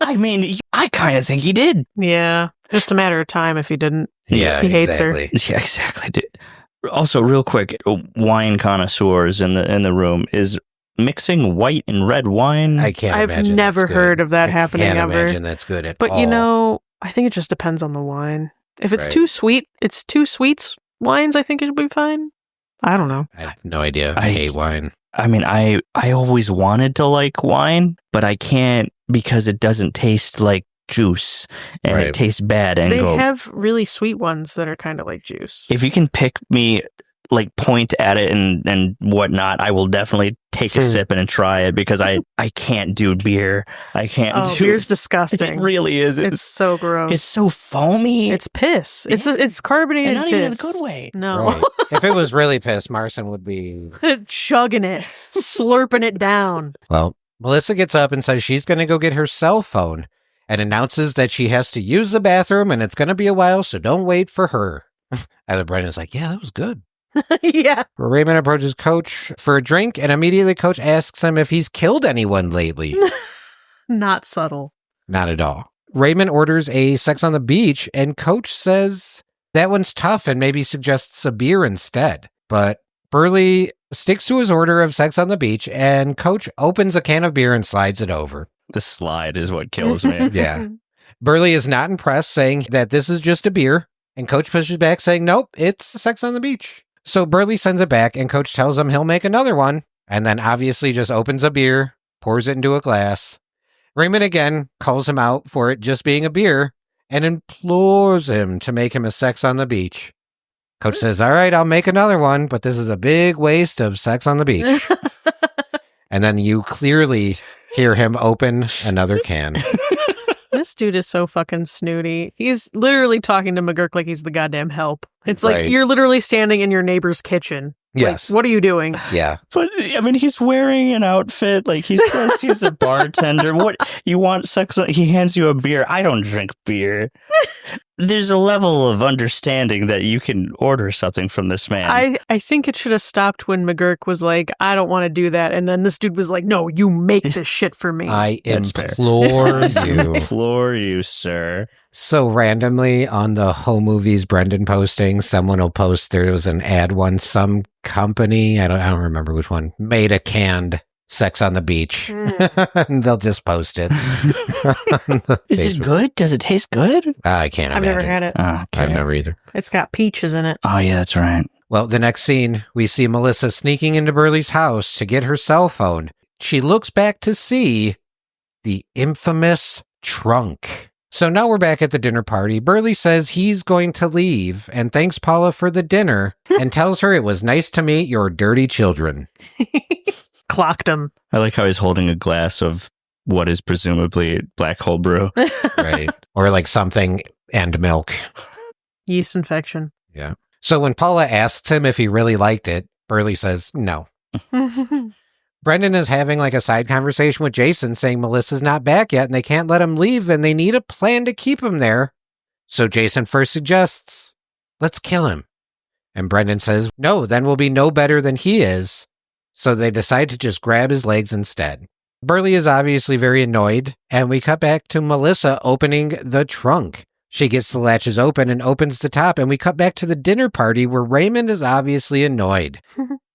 Speaker 1: I mean, I kind of think he did.
Speaker 2: Yeah. Just a matter of time if he didn't.
Speaker 3: Yeah,
Speaker 2: He hates her.
Speaker 3: exactly.
Speaker 1: Yeah, exactly. Also, real quick, wine connoisseurs in the room, is mixing white and red wine.
Speaker 3: I can't
Speaker 2: I've
Speaker 3: imagine
Speaker 2: never
Speaker 3: that's good.
Speaker 2: heard of that
Speaker 3: I
Speaker 2: happening
Speaker 3: can't
Speaker 2: ever.
Speaker 3: imagine that's good at
Speaker 2: But
Speaker 3: all.
Speaker 2: you know, I think it just depends on the wine. If it's
Speaker 3: Right.
Speaker 2: too sweet, it's too sweets wines, I think it would be fine. I don't know.
Speaker 3: I have no idea.
Speaker 1: I-
Speaker 3: I hate wine.
Speaker 1: I mean, I always wanted to like wine, but I can't because it doesn't taste like juice and
Speaker 3: Right.
Speaker 1: it tastes bad. And
Speaker 2: They
Speaker 1: go,
Speaker 2: have really sweet ones that are kind of like juice.
Speaker 1: if you can pick me, like point at it and whatnot, I will definitely take a sip and try it because I can't do beer. I can't
Speaker 2: Oh,
Speaker 1: do
Speaker 2: beer's
Speaker 1: It
Speaker 2: disgusting.
Speaker 1: really is.
Speaker 2: It's so gross.
Speaker 1: It's so foamy.
Speaker 2: It's piss. It's carbonated
Speaker 1: and not even in
Speaker 2: piss.
Speaker 1: the good way.
Speaker 2: No.
Speaker 3: Right. If it was really pissed, Marcin would be...
Speaker 2: Chugging it, slurping it down.
Speaker 3: Well, Melissa gets up and says she's going to go get her cell phone and announces that she has to use the bathroom and it's going to be a while, so don't wait for her. Either Brendan's like, yeah, that was good.
Speaker 2: Yeah.
Speaker 3: Raymond approaches Coach for a drink and immediately Coach asks him if he's killed anyone lately.
Speaker 2: Not subtle.
Speaker 3: Not at all. Raymond orders a Sex on the Beach and Coach says that one's tough and maybe suggests a beer instead. But Burley sticks to his order of Sex on the Beach and Coach opens a can of beer and slides it over.
Speaker 1: The slide is what kills me.
Speaker 3: Yeah. Burley is not impressed, saying that this is just a beer. And Coach pushes back saying, nope, it's sex on the beach. So Burley sends it back and Coach tells him he'll make another one. And then obviously just opens a beer, pours it into a glass. Raymond again calls him out for it just being a beer and implores him to make him a sex on the beach. Coach says, all right, I'll make another one, but this is a big waste of sex on the beach. And then you clearly hear him open another can.
Speaker 2: This dude is so fucking snooty. He's literally talking to McGurk like he's the goddamn help. It's like you're literally standing in your neighbor's kitchen.
Speaker 3: Yes.
Speaker 2: Like, what are you doing?
Speaker 3: Yeah.
Speaker 1: But I mean, he's wearing an outfit like he's a bartender. What you want? Sex? He hands you a beer. I don't drink beer. There's a level of understanding that you can order something from this man.
Speaker 2: I think it should have stopped when McGurk was like, I don't want to do that. And then this dude was like, no, you make this shit for me.
Speaker 3: I
Speaker 1: That's
Speaker 3: implore you.
Speaker 1: Implore you, sir.
Speaker 3: So randomly on the Home Movies Brendan posting, someone will post there was an ad once, some company, I don't remember which one, made a canned sex on the beach. And they'll just post it.
Speaker 1: Is it good? Does it taste good?
Speaker 3: I can't
Speaker 2: I've
Speaker 3: imagine.
Speaker 2: never had it.
Speaker 1: Okay.
Speaker 3: I've never either.
Speaker 2: It's got peaches in it.
Speaker 1: Oh, yeah, that's right.
Speaker 3: Well, the next scene, we see Melissa sneaking into Burley's house to get her cell phone. She looks back to see the infamous trunk. So now we're back at the dinner party. Burley says he's going to leave and thanks Paula for the dinner and tells her it was nice to meet your dirty children.
Speaker 2: Clocked him.
Speaker 1: I like how he's holding a glass of what is presumably black hole brew.
Speaker 3: Right. Or like something and milk.
Speaker 2: Yeast infection.
Speaker 3: Yeah. So when Paula asks him if he really liked it, Burley says no. Brendan is having like a side conversation with Jason saying Melissa's not back yet and they can't let him leave and they need a plan to keep him there. So Jason first suggests, let's kill him. And Brendan says, no, then we'll be no better than he is. So they decide to just grab his legs instead. Burley is obviously very annoyed and we cut back to Melissa opening the trunk. She gets the latches open and opens the top and we cut back to the dinner party where Raymond is obviously annoyed.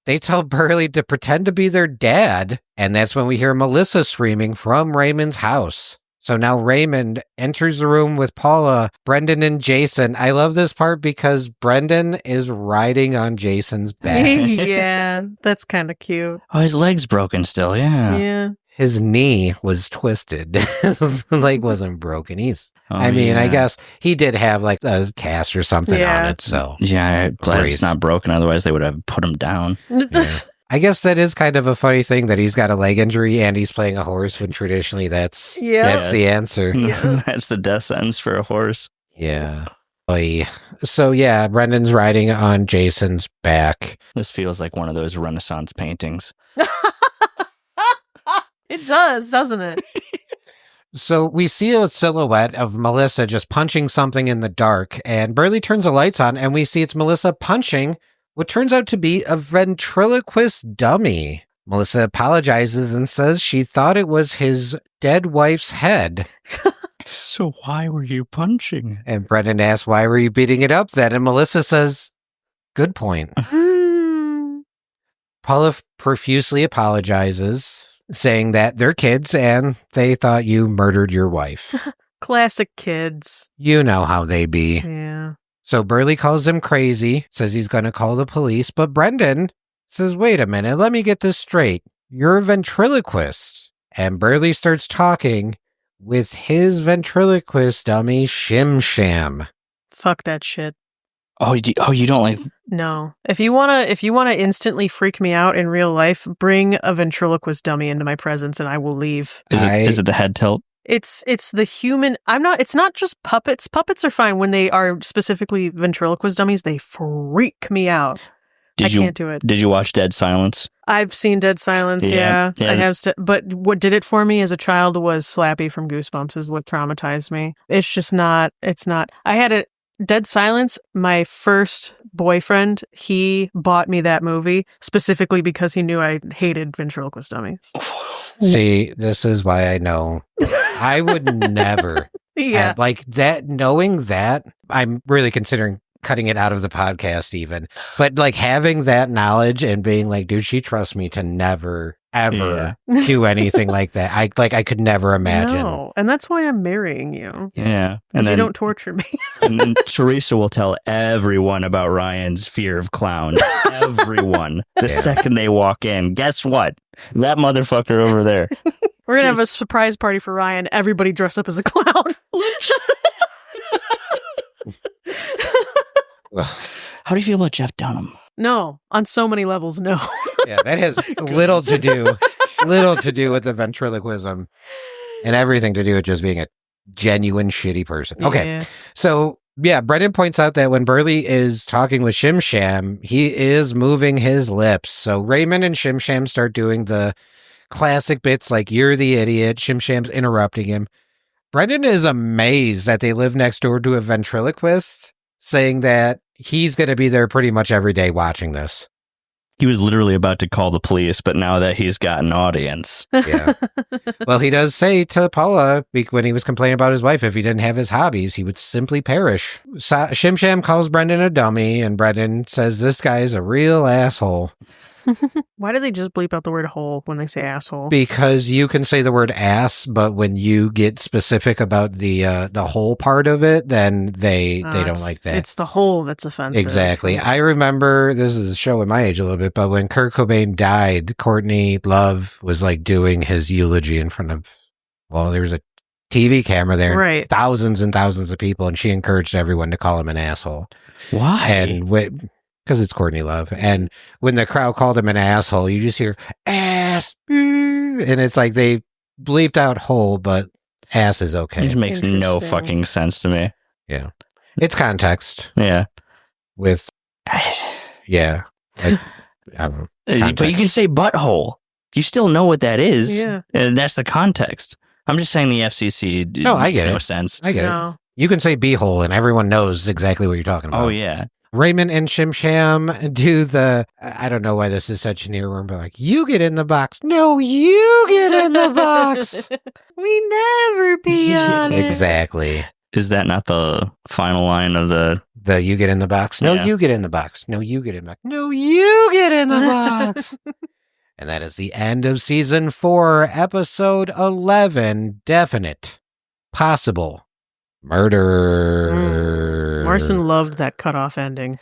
Speaker 3: They tell Burley to pretend to be their dad, and that's when we hear Melissa screaming from Raymond's house. So now Raymond enters the room with Paula, Brendan, and Jason. I love this part because Brendan is riding on Jason's back.
Speaker 2: Yeah, that's kind of cute.
Speaker 1: Oh, his leg's broken still, yeah.
Speaker 2: Yeah.
Speaker 3: His knee was twisted. His leg wasn't broken. I guess he did have like a cast or something on it, so.
Speaker 1: Yeah, I'm glad it's not broken. Otherwise, they would have put him down.
Speaker 3: Yeah. I guess that is kind of a funny thing that he's got a leg injury and he's playing a horse when traditionally that's the answer.
Speaker 1: That's the death sentence for a horse.
Speaker 3: Yeah. Oy. So yeah, Brendan's riding on Jason's back.
Speaker 1: This feels like one of those Renaissance paintings.
Speaker 2: It does, doesn't it?
Speaker 3: So we see a silhouette of Melissa just punching something in the dark, and Burley turns the lights on, and we see it's Melissa punching what turns out to be a ventriloquist dummy. Melissa apologizes and says she thought it was his dead wife's head.
Speaker 1: So why were you punching?
Speaker 3: And Brendan asks, why were you beating it up then? And Melissa says, good point. Paula profusely apologizes, saying that they're kids and they thought you murdered your wife.
Speaker 2: Classic kids.
Speaker 3: You know how they be.
Speaker 2: Yeah.
Speaker 3: So Burley calls him crazy, says he's going to call the police, but Brendan says, wait a minute, let me get this straight. You're a ventriloquist. And Burley starts talking with his ventriloquist dummy, Shim Sham.
Speaker 2: Fuck that shit.
Speaker 1: Oh, you don't like...
Speaker 2: No. If you wanna instantly freak me out in real life, bring a ventriloquist dummy into my presence and I will leave.
Speaker 1: Is it the head tilt?
Speaker 2: It's the human. It's not just puppets. Puppets are fine when they are specifically ventriloquist dummies. They freak me out. I can't do it.
Speaker 1: Did you watch Dead Silence?
Speaker 2: I've seen Dead Silence. Yeah. I have. But what did it for me as a child was Slappy from Goosebumps is what traumatized me. It's just not. It's not. I had a Dead Silence. My first boyfriend, he bought me that movie specifically because he knew I hated ventriloquist dummies.
Speaker 3: See, this is why I know. I would never.
Speaker 2: Yeah.
Speaker 3: Like that, knowing that, I'm really considering cutting it out of the podcast even. But like having that knowledge and being like, dude, she trusts me to never, ever do anything like that. I could never imagine.
Speaker 2: No, and that's why I'm marrying you.
Speaker 1: Yeah.
Speaker 2: And you don't torture me.
Speaker 1: And then Teresa will tell everyone about Ryan's fear of clowns. Everyone. The second they walk in, guess what? That motherfucker over there.
Speaker 2: We're going to have a surprise party for Ryan. Everybody dress up as a clown.
Speaker 1: How do you feel about Jeff Dunham?
Speaker 2: No, on so many levels, no.
Speaker 3: Yeah, that has little to do with the ventriloquism and everything to do with just being a genuine shitty person. Okay.
Speaker 2: Yeah.
Speaker 3: So, yeah, Brendan points out that when Burley is talking with Shim Sham, he is moving his lips. So Raymond and Shim Sham start doing the classic bits like, you're the idiot. Shim Sham's interrupting him. Brendan is amazed that they live next door to a ventriloquist, saying that he's going to be there pretty much every day watching this.
Speaker 1: He was literally about to call the police, but now that he's got an audience.
Speaker 3: Yeah. Well, he does say to Paula, when he was complaining about his wife, if he didn't have his hobbies, he would simply perish. Shim Sham calls Brendan a dummy, and Brendan says this guy is a real asshole.
Speaker 2: Why do they just bleep out the word hole when they say asshole?
Speaker 3: Because you can say the word ass, but when you get specific about the whole part of it, then they don't like that.
Speaker 2: It's the whole that's offensive.
Speaker 3: Exactly. I remember, this is showing my age a little bit, but when Kurt Cobain died, Courtney Love was like doing his eulogy in front of, well, there was a TV camera there,
Speaker 2: right?
Speaker 3: Thousands and thousands of people, and she encouraged everyone to call him an asshole.
Speaker 1: Why?
Speaker 3: And because it's Courtney Love. And when the crowd called him an asshole, you just hear ass, and it's like they bleeped out hole, but ass is okay.
Speaker 1: It makes no fucking sense to me.
Speaker 3: Yeah. It's context.
Speaker 1: Yeah.
Speaker 3: With, yeah. Like, I don't know. Context.
Speaker 1: But you can say butthole. You still know what that is.
Speaker 2: Yeah.
Speaker 1: And that's the context. I'm just saying the FCC
Speaker 3: I get
Speaker 1: no
Speaker 3: it.
Speaker 1: sense.
Speaker 3: I get it. You can say beehole and everyone knows exactly what you're talking about.
Speaker 1: Oh, yeah.
Speaker 3: Raymond and Shim Sham do I don't know why this is such an earworm, but like, you get in the box. No, you get in the box.
Speaker 2: We never be on it.
Speaker 3: Exactly.
Speaker 1: Is that not the final line of the
Speaker 3: you get in the box? No, you get in the box. No, you get in the box. No, you get in the box. And that is the end of season 4, episode 11, Definite, Possible Murder.
Speaker 2: Marcin loved that cutoff ending.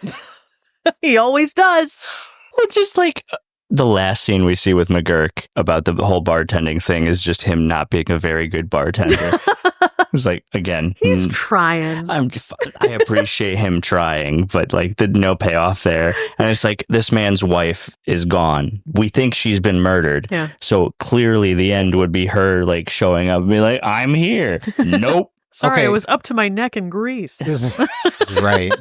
Speaker 2: He always does.
Speaker 1: It's just like the last scene we see with McGurk about the whole bartending thing is just him not being a very good bartender. It's like, again,
Speaker 2: he's trying.
Speaker 1: I appreciate him trying, but like the no payoff there. And it's like, this man's wife is gone. We think she's been murdered.
Speaker 2: Yeah.
Speaker 1: So clearly the end would be her like showing up and be like, I'm here. Nope.
Speaker 2: Sorry, I was up to my neck in grease.
Speaker 3: Right.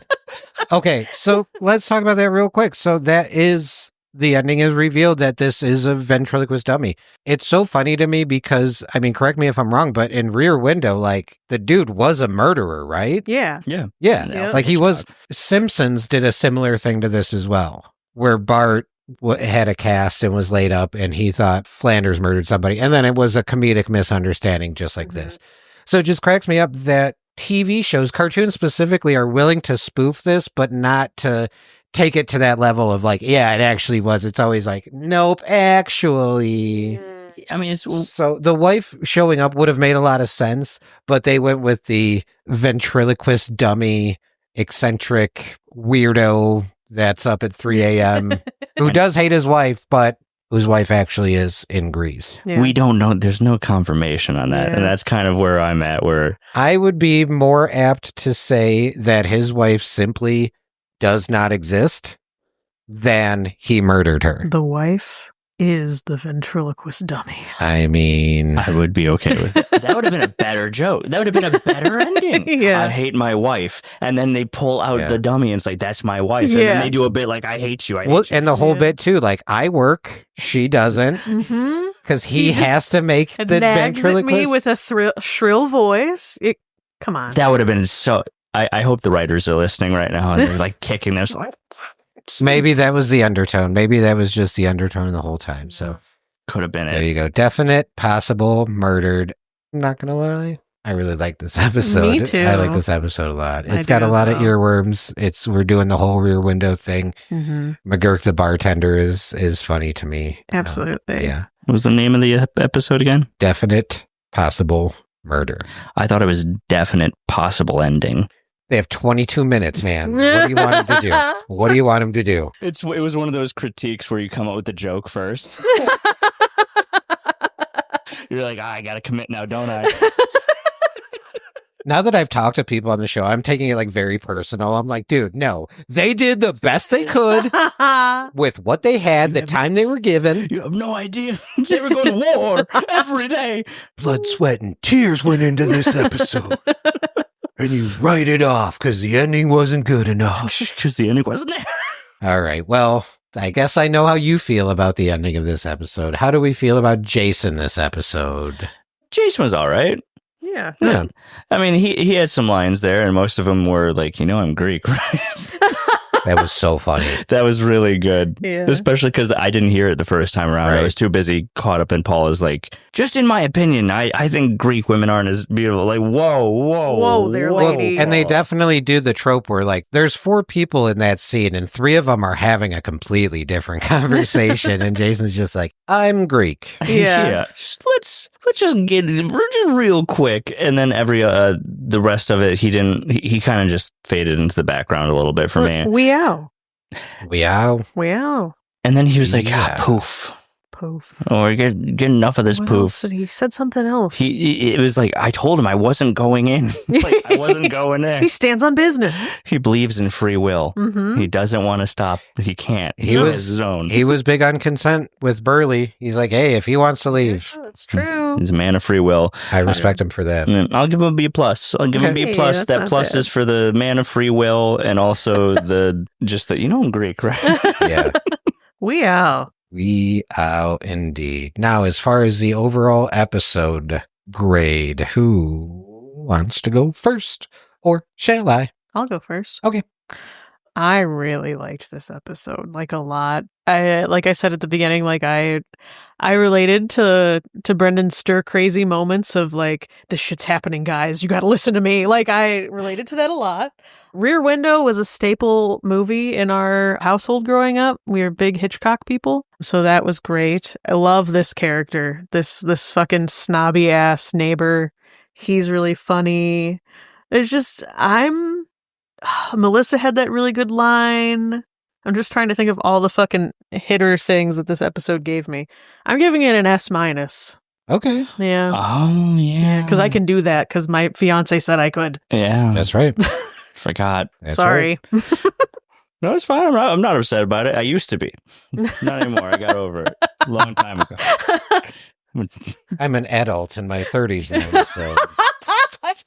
Speaker 3: Okay, so let's talk about that real quick. So that is, the ending is revealed that this is a ventriloquist dummy. It's so funny to me because, I mean, correct me if I'm wrong, but in Rear Window, like, the dude was a murderer, right?
Speaker 2: Yeah.
Speaker 1: Yeah.
Speaker 3: Yeah. Like he was. Simpsons did a similar thing to this as well, where Bart had a cast and was laid up and he thought Flanders murdered somebody. And then it was a comedic misunderstanding just like this. So it just cracks me up that TV shows, cartoons specifically, are willing to spoof this, but not to take it to that level of like, yeah, it actually was. It's always like, nope, actually.
Speaker 1: I mean,
Speaker 3: so the wife showing up would have made a lot of sense, but they went with the ventriloquist dummy, eccentric weirdo that's up at 3 a.m. who does hate his wife, but whose wife actually is in Greece.
Speaker 2: Yeah.
Speaker 1: We don't know. There's no confirmation on that.
Speaker 2: Yeah.
Speaker 1: And that's kind of where I'm at, where
Speaker 3: I would be more apt to say that his wife simply does not exist than he murdered her.
Speaker 2: The wife is the ventriloquist dummy.
Speaker 3: I mean,
Speaker 1: I would be okay with it. That would have been a better joke. That would have been a better ending.
Speaker 2: Yeah.
Speaker 1: I hate my wife. And then they pull out the dummy and it's like, that's my wife. And then they do a bit like, I hate you. I hate you.
Speaker 3: And the whole bit too, like, I work, she doesn't. Because he has to make the ventriloquist.
Speaker 2: At me with a shrill voice. Come on.
Speaker 1: That would have been so... I hope the writers are listening right now and they're like kicking this. Like,
Speaker 3: maybe that was the undertone. Maybe that was just the undertone the whole time. So
Speaker 1: could have been
Speaker 3: there
Speaker 1: it.
Speaker 3: you go. Definite, possible, murdered. I'm not going to lie. I really like this episode.
Speaker 2: Me too.
Speaker 3: I like this episode a lot.
Speaker 2: I
Speaker 3: It's got
Speaker 2: do
Speaker 3: a
Speaker 2: as
Speaker 3: lot of
Speaker 2: well.
Speaker 3: earworms. We're doing the whole Rear Window thing.
Speaker 2: Mm-hmm.
Speaker 3: McGurk the bartender is funny to me.
Speaker 2: Absolutely.
Speaker 3: Yeah.
Speaker 1: What was the name of the episode again?
Speaker 3: Definite possible murder.
Speaker 1: I thought it was definite possible ending.
Speaker 3: They have 22 minutes, man. What do you want him to do? What do you want him to do?
Speaker 1: It was one of those critiques where you come up with the joke first. You're like, I gotta commit now, don't I?
Speaker 3: Now that I've talked to people on the show, I'm taking it like very personal. I'm like, dude, no. They did the best they could with what they had, the time they were given.
Speaker 1: You have no idea. They were going to war every day.
Speaker 3: Blood, sweat, and tears went into this episode. And you write it off because the ending wasn't good enough.
Speaker 1: Because the ending wasn't there.
Speaker 3: All right. Well, I guess I know how you feel about the ending of this episode. How do we feel about Jason this episode?
Speaker 1: Jason was all right.
Speaker 2: Yeah.
Speaker 3: Yeah.
Speaker 1: I mean, he had some lines there, and most of them were like, I'm Greek, right?
Speaker 3: That was so funny.
Speaker 1: That was really good.
Speaker 2: Yeah.
Speaker 1: Especially because I didn't hear it the first time around.
Speaker 3: Right.
Speaker 1: I was too busy caught up in Paula's like, just in my opinion, I think Greek women aren't as beautiful. Like, whoa
Speaker 2: there,
Speaker 1: whoa.
Speaker 2: lady.
Speaker 3: And they definitely do the trope where, like, there's 4 people in that scene, and 3 of them are having a completely different conversation. And Jason's just like, I'm Greek.
Speaker 2: Yeah.
Speaker 1: Just let's just get it just real quick, and then the rest of it, he kind of just faded into the background a little bit for me.
Speaker 2: Weow.
Speaker 3: Weow.
Speaker 1: And then he was like,
Speaker 3: Yeah.
Speaker 1: poof.
Speaker 2: Poof.
Speaker 1: Or get enough of this
Speaker 2: What
Speaker 1: poof.
Speaker 2: else did he said something else.
Speaker 1: It was like, I told him I wasn't going in. Like, I wasn't going there.
Speaker 2: He stands on business.
Speaker 1: He believes in free will.
Speaker 2: Mm-hmm.
Speaker 1: He doesn't want to stop. He can't.
Speaker 3: He
Speaker 1: He
Speaker 3: was-
Speaker 1: was his own.
Speaker 3: He was big on consent with Burley. He's like, hey, if he wants to leave,
Speaker 2: That's true.
Speaker 1: He's a man of free will.
Speaker 3: I respect him for that.
Speaker 1: I'll give him a B plus. I'll give him a B
Speaker 2: Okay,
Speaker 1: plus.
Speaker 2: that's
Speaker 1: That
Speaker 2: not
Speaker 1: plus
Speaker 2: bad.
Speaker 1: is for the man of free will, and also I'm Greek, right?
Speaker 3: Yeah.
Speaker 2: Weow.
Speaker 3: Weow, indeed. Now, as far as the overall episode grade, who wants to go first? Or shall I?
Speaker 2: I'll go first.
Speaker 3: Okay.
Speaker 2: I really liked this episode, like a lot. Like I said at the beginning, like I related to Brendan's stir crazy moments of like, this shit's happening, guys. You got to listen to me. Like I related to that a lot. Rear Window was a staple movie in our household growing up. We were big Hitchcock people, so that was great. I love this character, this fucking snobby ass neighbor. He's really funny. It's just Melissa had that really good line. I'm just trying to think of all the fucking hitter things that this episode gave me. I'm giving it an S-.
Speaker 3: Okay.
Speaker 2: Yeah.
Speaker 1: Oh, yeah.
Speaker 2: Because I can do that because my fiance said I could.
Speaker 1: Yeah.
Speaker 3: That's right.
Speaker 1: Forgot.
Speaker 3: That's
Speaker 2: Sorry.
Speaker 3: right.
Speaker 1: No, it's fine. I'm not upset about it. I used to be. Not anymore. I got over it a long time ago.
Speaker 3: I'm an adult in my 30s now, so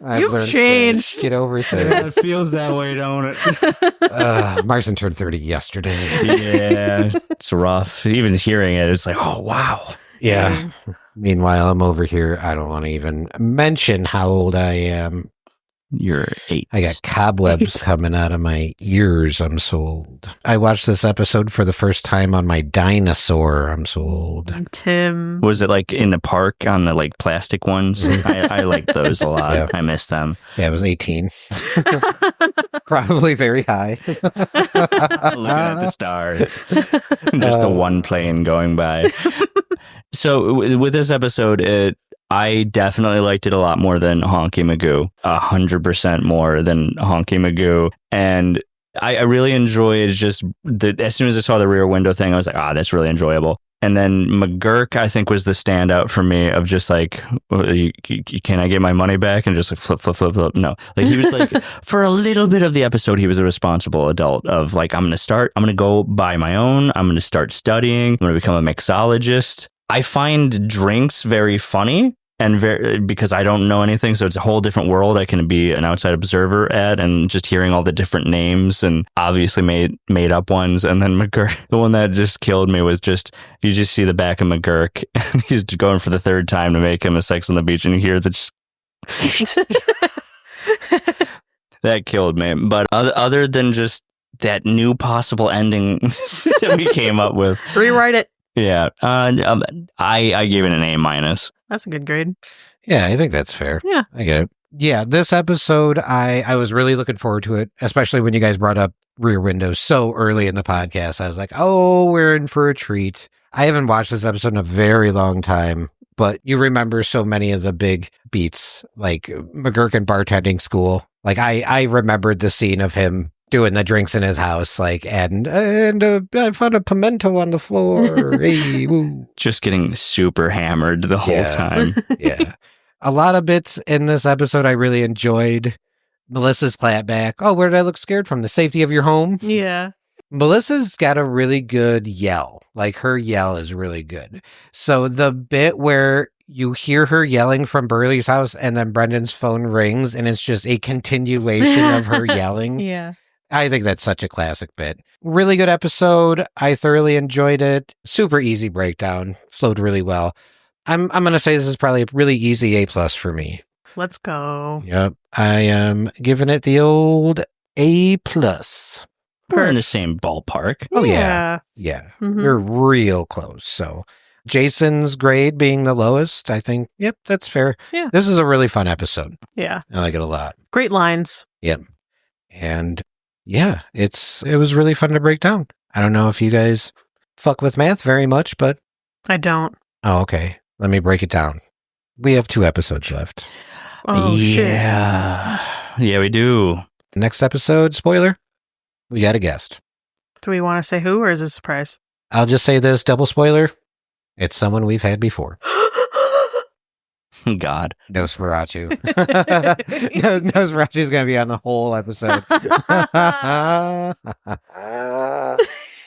Speaker 3: I've
Speaker 2: You've
Speaker 3: learned to
Speaker 2: changed.
Speaker 3: get over
Speaker 1: It
Speaker 3: things.
Speaker 1: feels that way, don't it?
Speaker 3: Marcin turned 30 yesterday.
Speaker 1: Yeah, it's rough. Even hearing it, it's like, oh, wow.
Speaker 3: Yeah. Meanwhile, I'm over here. I don't want to even mention how old I am.
Speaker 1: You're 8.
Speaker 3: I got cobwebs coming out of my ears. I'm so old. I watched this episode for the first time on my dinosaur. I'm so old.
Speaker 2: Tim.
Speaker 1: Was it like in the park on the like plastic ones? I like those a lot.
Speaker 3: Yeah.
Speaker 1: I miss them.
Speaker 3: Yeah, I was 18. Probably very high.
Speaker 1: Looking at the stars. Just the one plane going by. So with this episode, I definitely liked it a lot more than Honky Magoo. 100% more than Honky Magoo. And I really enjoyed just as soon as I saw the Rear Window thing, I was like, that's really enjoyable. And then McGurk, I think, was the standout for me of just like, can I get my money back? And just like flip. No, like he was like, for a little bit of the episode, he was a responsible adult of like, I'm going to go buy my own. I'm going to start studying. I'm going to become a mixologist. I find drinks very funny and because I don't know anything. So it's a whole different world I can be an outside observer at, and just hearing all the different names and obviously made up ones. And then McGurk, the one that just killed me was just, you just see the back of McGurk and he's going for the third time to make him a Sex on the Beach, and you hear that killed me. But other than just that new possible ending that we came up with.
Speaker 2: Rewrite it.
Speaker 1: Yeah. I gave it an A-.
Speaker 2: That's a good grade.
Speaker 3: Yeah, I think that's fair.
Speaker 2: Yeah.
Speaker 3: I get it. Yeah, this episode, I was really looking forward to it, especially when you guys brought up Rear Window so early in the podcast. I was like, oh, we're in for a treat. I haven't watched this episode in a very long time, but you remember so many of the big beats, like McGurkin bartending school. Like I remembered the scene of him doing the drinks in his house, like and I found a pimento on the floor. Hey, woo.
Speaker 1: Just getting super hammered the whole time.
Speaker 3: Yeah. A lot of bits in this episode I really enjoyed. Melissa's clapback. Oh, where did I look scared from? The safety of your home?
Speaker 2: Yeah.
Speaker 3: Melissa's got a really good yell. Like, her yell is really good. So the bit where you hear her yelling from Burley's house and then Brendan's phone rings and it's just a continuation of her yelling.
Speaker 2: Yeah.
Speaker 3: I think that's such a classic bit. Really good episode. I thoroughly enjoyed it. Super easy breakdown. Flowed really well. I'm going to say this is probably a really easy A+ for me.
Speaker 2: Let's go.
Speaker 3: Yep. I am giving it the old A+.
Speaker 1: We're in the same ballpark.
Speaker 3: Oh, yeah. Yeah.
Speaker 2: Mhm.
Speaker 3: We're real close. So Jason's grade being the lowest, I think, yep, that's fair.
Speaker 2: Yeah.
Speaker 3: This is a really fun episode.
Speaker 2: Yeah.
Speaker 3: I like it a lot.
Speaker 2: Great lines.
Speaker 3: Yep. And yeah, it was really fun to break down. I don't know if you guys fuck with math very much, but
Speaker 2: I don't.
Speaker 3: oh, okay. Let me break it down. We have 2 episodes left.
Speaker 2: Oh, shit.
Speaker 1: Yeah, we do.
Speaker 3: Next episode, spoiler, we got a guest.
Speaker 2: Do we want to say who or is it a surprise?
Speaker 3: I'll just say this, double spoiler. It's someone we've had before.
Speaker 1: God.
Speaker 3: Nosferatu. Nosferatu's going to be on the whole episode.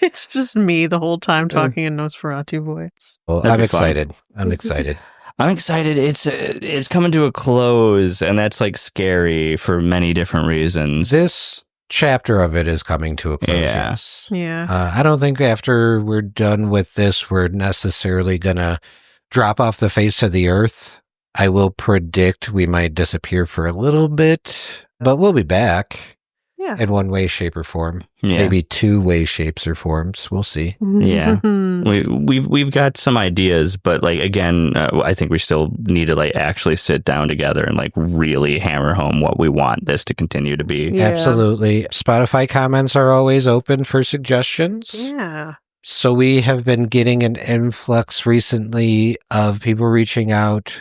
Speaker 2: It's just me the whole time talking in Nosferatu voice.
Speaker 3: Well,
Speaker 1: That'd
Speaker 3: I'm
Speaker 1: be fun.
Speaker 3: excited. I'm excited.
Speaker 1: I'm excited. It's coming to a close, and that's like scary for many different reasons.
Speaker 3: This chapter of it is coming to a close.
Speaker 1: Yeah.
Speaker 3: Yes.
Speaker 2: Yeah.
Speaker 3: I don't think after we're done with this, we're necessarily going to drop off the face of the earth. I will predict we might disappear for a little bit, but we'll be back
Speaker 2: Yeah.
Speaker 3: in one way, shape, or form.
Speaker 1: Yeah.
Speaker 3: Maybe 2 ways, shapes, or forms. We'll see.
Speaker 1: Yeah. We've got some ideas, but like again, I think we still need to like actually sit down together and like really hammer home what we want this to continue to be.
Speaker 2: Yeah.
Speaker 3: Absolutely. Spotify comments are always open for suggestions.
Speaker 2: Yeah.
Speaker 3: So we have been getting an influx recently of people reaching out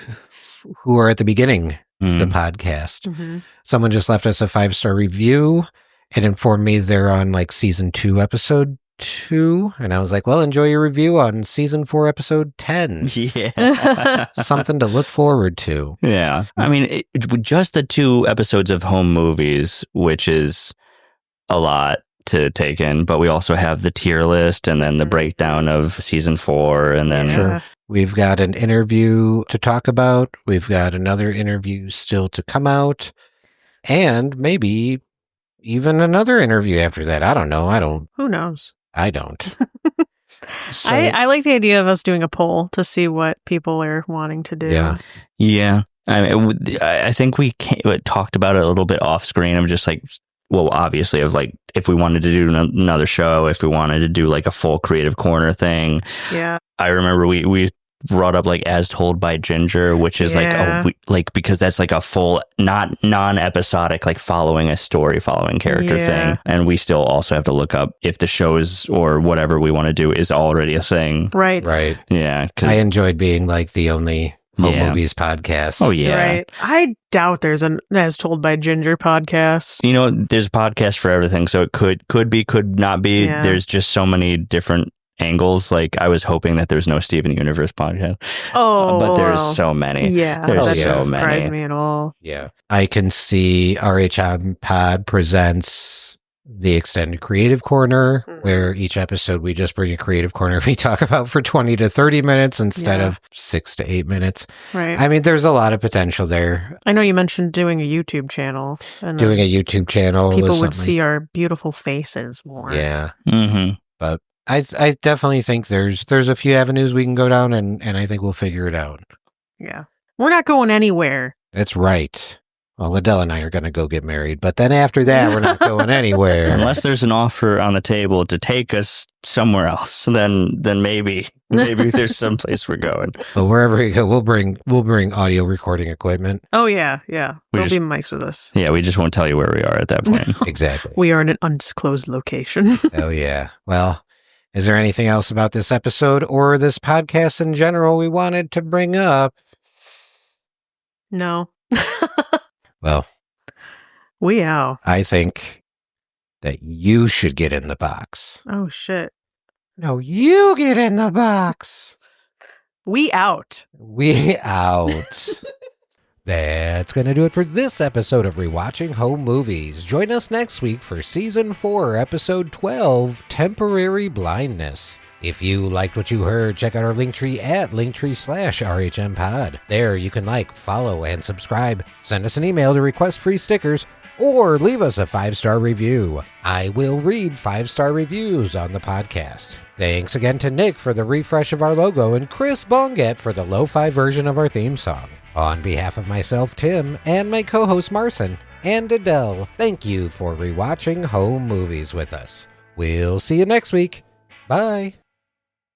Speaker 3: who are at the beginning of the podcast.
Speaker 2: Mhm.
Speaker 3: Someone just left us a 5-star review and informed me they're on like season 2, episode 2. And I was like, well, enjoy your review on season 4, episode 10.
Speaker 1: Yeah.
Speaker 3: Something to look forward to.
Speaker 1: Yeah. I mean, just the 2 episodes of home movies, which is a lot to take in, but we also have the tier list and then the breakdown of season 4 and then
Speaker 2: Yeah.
Speaker 3: We've got an interview to talk about. We've got another interview still to come out. And maybe even another interview after that. I don't know.
Speaker 2: Who knows?
Speaker 3: I don't. So,
Speaker 2: I like the idea of us doing a poll to see what people are wanting to do.
Speaker 3: Yeah.
Speaker 1: Yeah. I think we talked about it a little bit off screen of just like, well, obviously of like, if we wanted to do another show, if we wanted to do like a full creative corner thing.
Speaker 2: Yeah.
Speaker 1: I remember we brought up like As Told by Ginger, which is
Speaker 2: Yeah.
Speaker 1: like because that's like a full, not non-episodic, like following a story, following character
Speaker 2: Yeah.
Speaker 1: thing. And we still also have to look up if the show is or whatever we want to do is already a thing.
Speaker 2: Right.
Speaker 3: right.
Speaker 1: Yeah. 'Cause-
Speaker 3: I enjoyed being like the only home
Speaker 1: Yeah.
Speaker 3: movies podcast.
Speaker 1: oh, yeah.
Speaker 2: Right. I doubt there's an As Told by Ginger podcast.
Speaker 1: You know, there's podcasts for everything. So it could be, could not be.
Speaker 2: Yeah.
Speaker 1: There's just so many different angles. Like I was hoping that there's no Steven Universe podcast, but there's so many.
Speaker 2: Yeah.
Speaker 1: There's
Speaker 2: that
Speaker 3: so
Speaker 2: doesn't surprise
Speaker 1: many.
Speaker 2: me at all.
Speaker 3: Yeah. I can see RHM Pod presents the extended creative corner, where each episode we just bring a creative corner we talk about for 20 to 30 minutes instead
Speaker 2: Yeah.
Speaker 3: of 6 to 8 minutes.
Speaker 2: Right.
Speaker 3: I mean, there's a lot of potential there.
Speaker 2: I know you mentioned doing a YouTube channel. And
Speaker 3: Doing a YouTube channel
Speaker 2: people
Speaker 3: was
Speaker 2: would
Speaker 3: something.
Speaker 2: see our beautiful faces more.
Speaker 3: Yeah.
Speaker 1: Mm-hmm.
Speaker 3: But I definitely think there's a few avenues we can go down, and I think we'll figure it out.
Speaker 2: Yeah. We're not going anywhere.
Speaker 3: That's right. Well, Adele and I are going to go get married, but then after that, we're not going anywhere.
Speaker 1: Unless there's an offer on the table to take us somewhere else, then maybe there's some place we're going.
Speaker 3: Well, wherever we go, we'll bring audio recording equipment.
Speaker 2: Oh, yeah. There'll
Speaker 1: just-
Speaker 2: be mics with us.
Speaker 1: Yeah, we just won't tell you where we are at that point.
Speaker 3: Exactly.
Speaker 2: We are in an undisclosed location.
Speaker 3: Oh, yeah. Well, is there anything else about this episode or this podcast in general we wanted to bring up?
Speaker 2: No.
Speaker 3: Well,
Speaker 2: We out.
Speaker 3: I think that you should get in the box.
Speaker 2: Oh, shit.
Speaker 3: No, you get in the box.
Speaker 2: We out.
Speaker 3: We out. That's going to do it for this episode of Rewatching Home Movies. Join us next week for Season 4, Episode 12, Temporary Blindness. If you liked what you heard, check out our Linktree at linktree/RHMPod. There you can like, follow, and subscribe. Send us an email to request free stickers, or leave us a 5-star review. I will read 5-star reviews on the podcast. Thanks again to Nick for the refresh of our logo and Chris Bongat for the lo-fi version of our theme song. On behalf of myself, Tim, and my co-host Marcin, and Adele, thank you for rewatching home movies with us. We'll see you next week. Bye.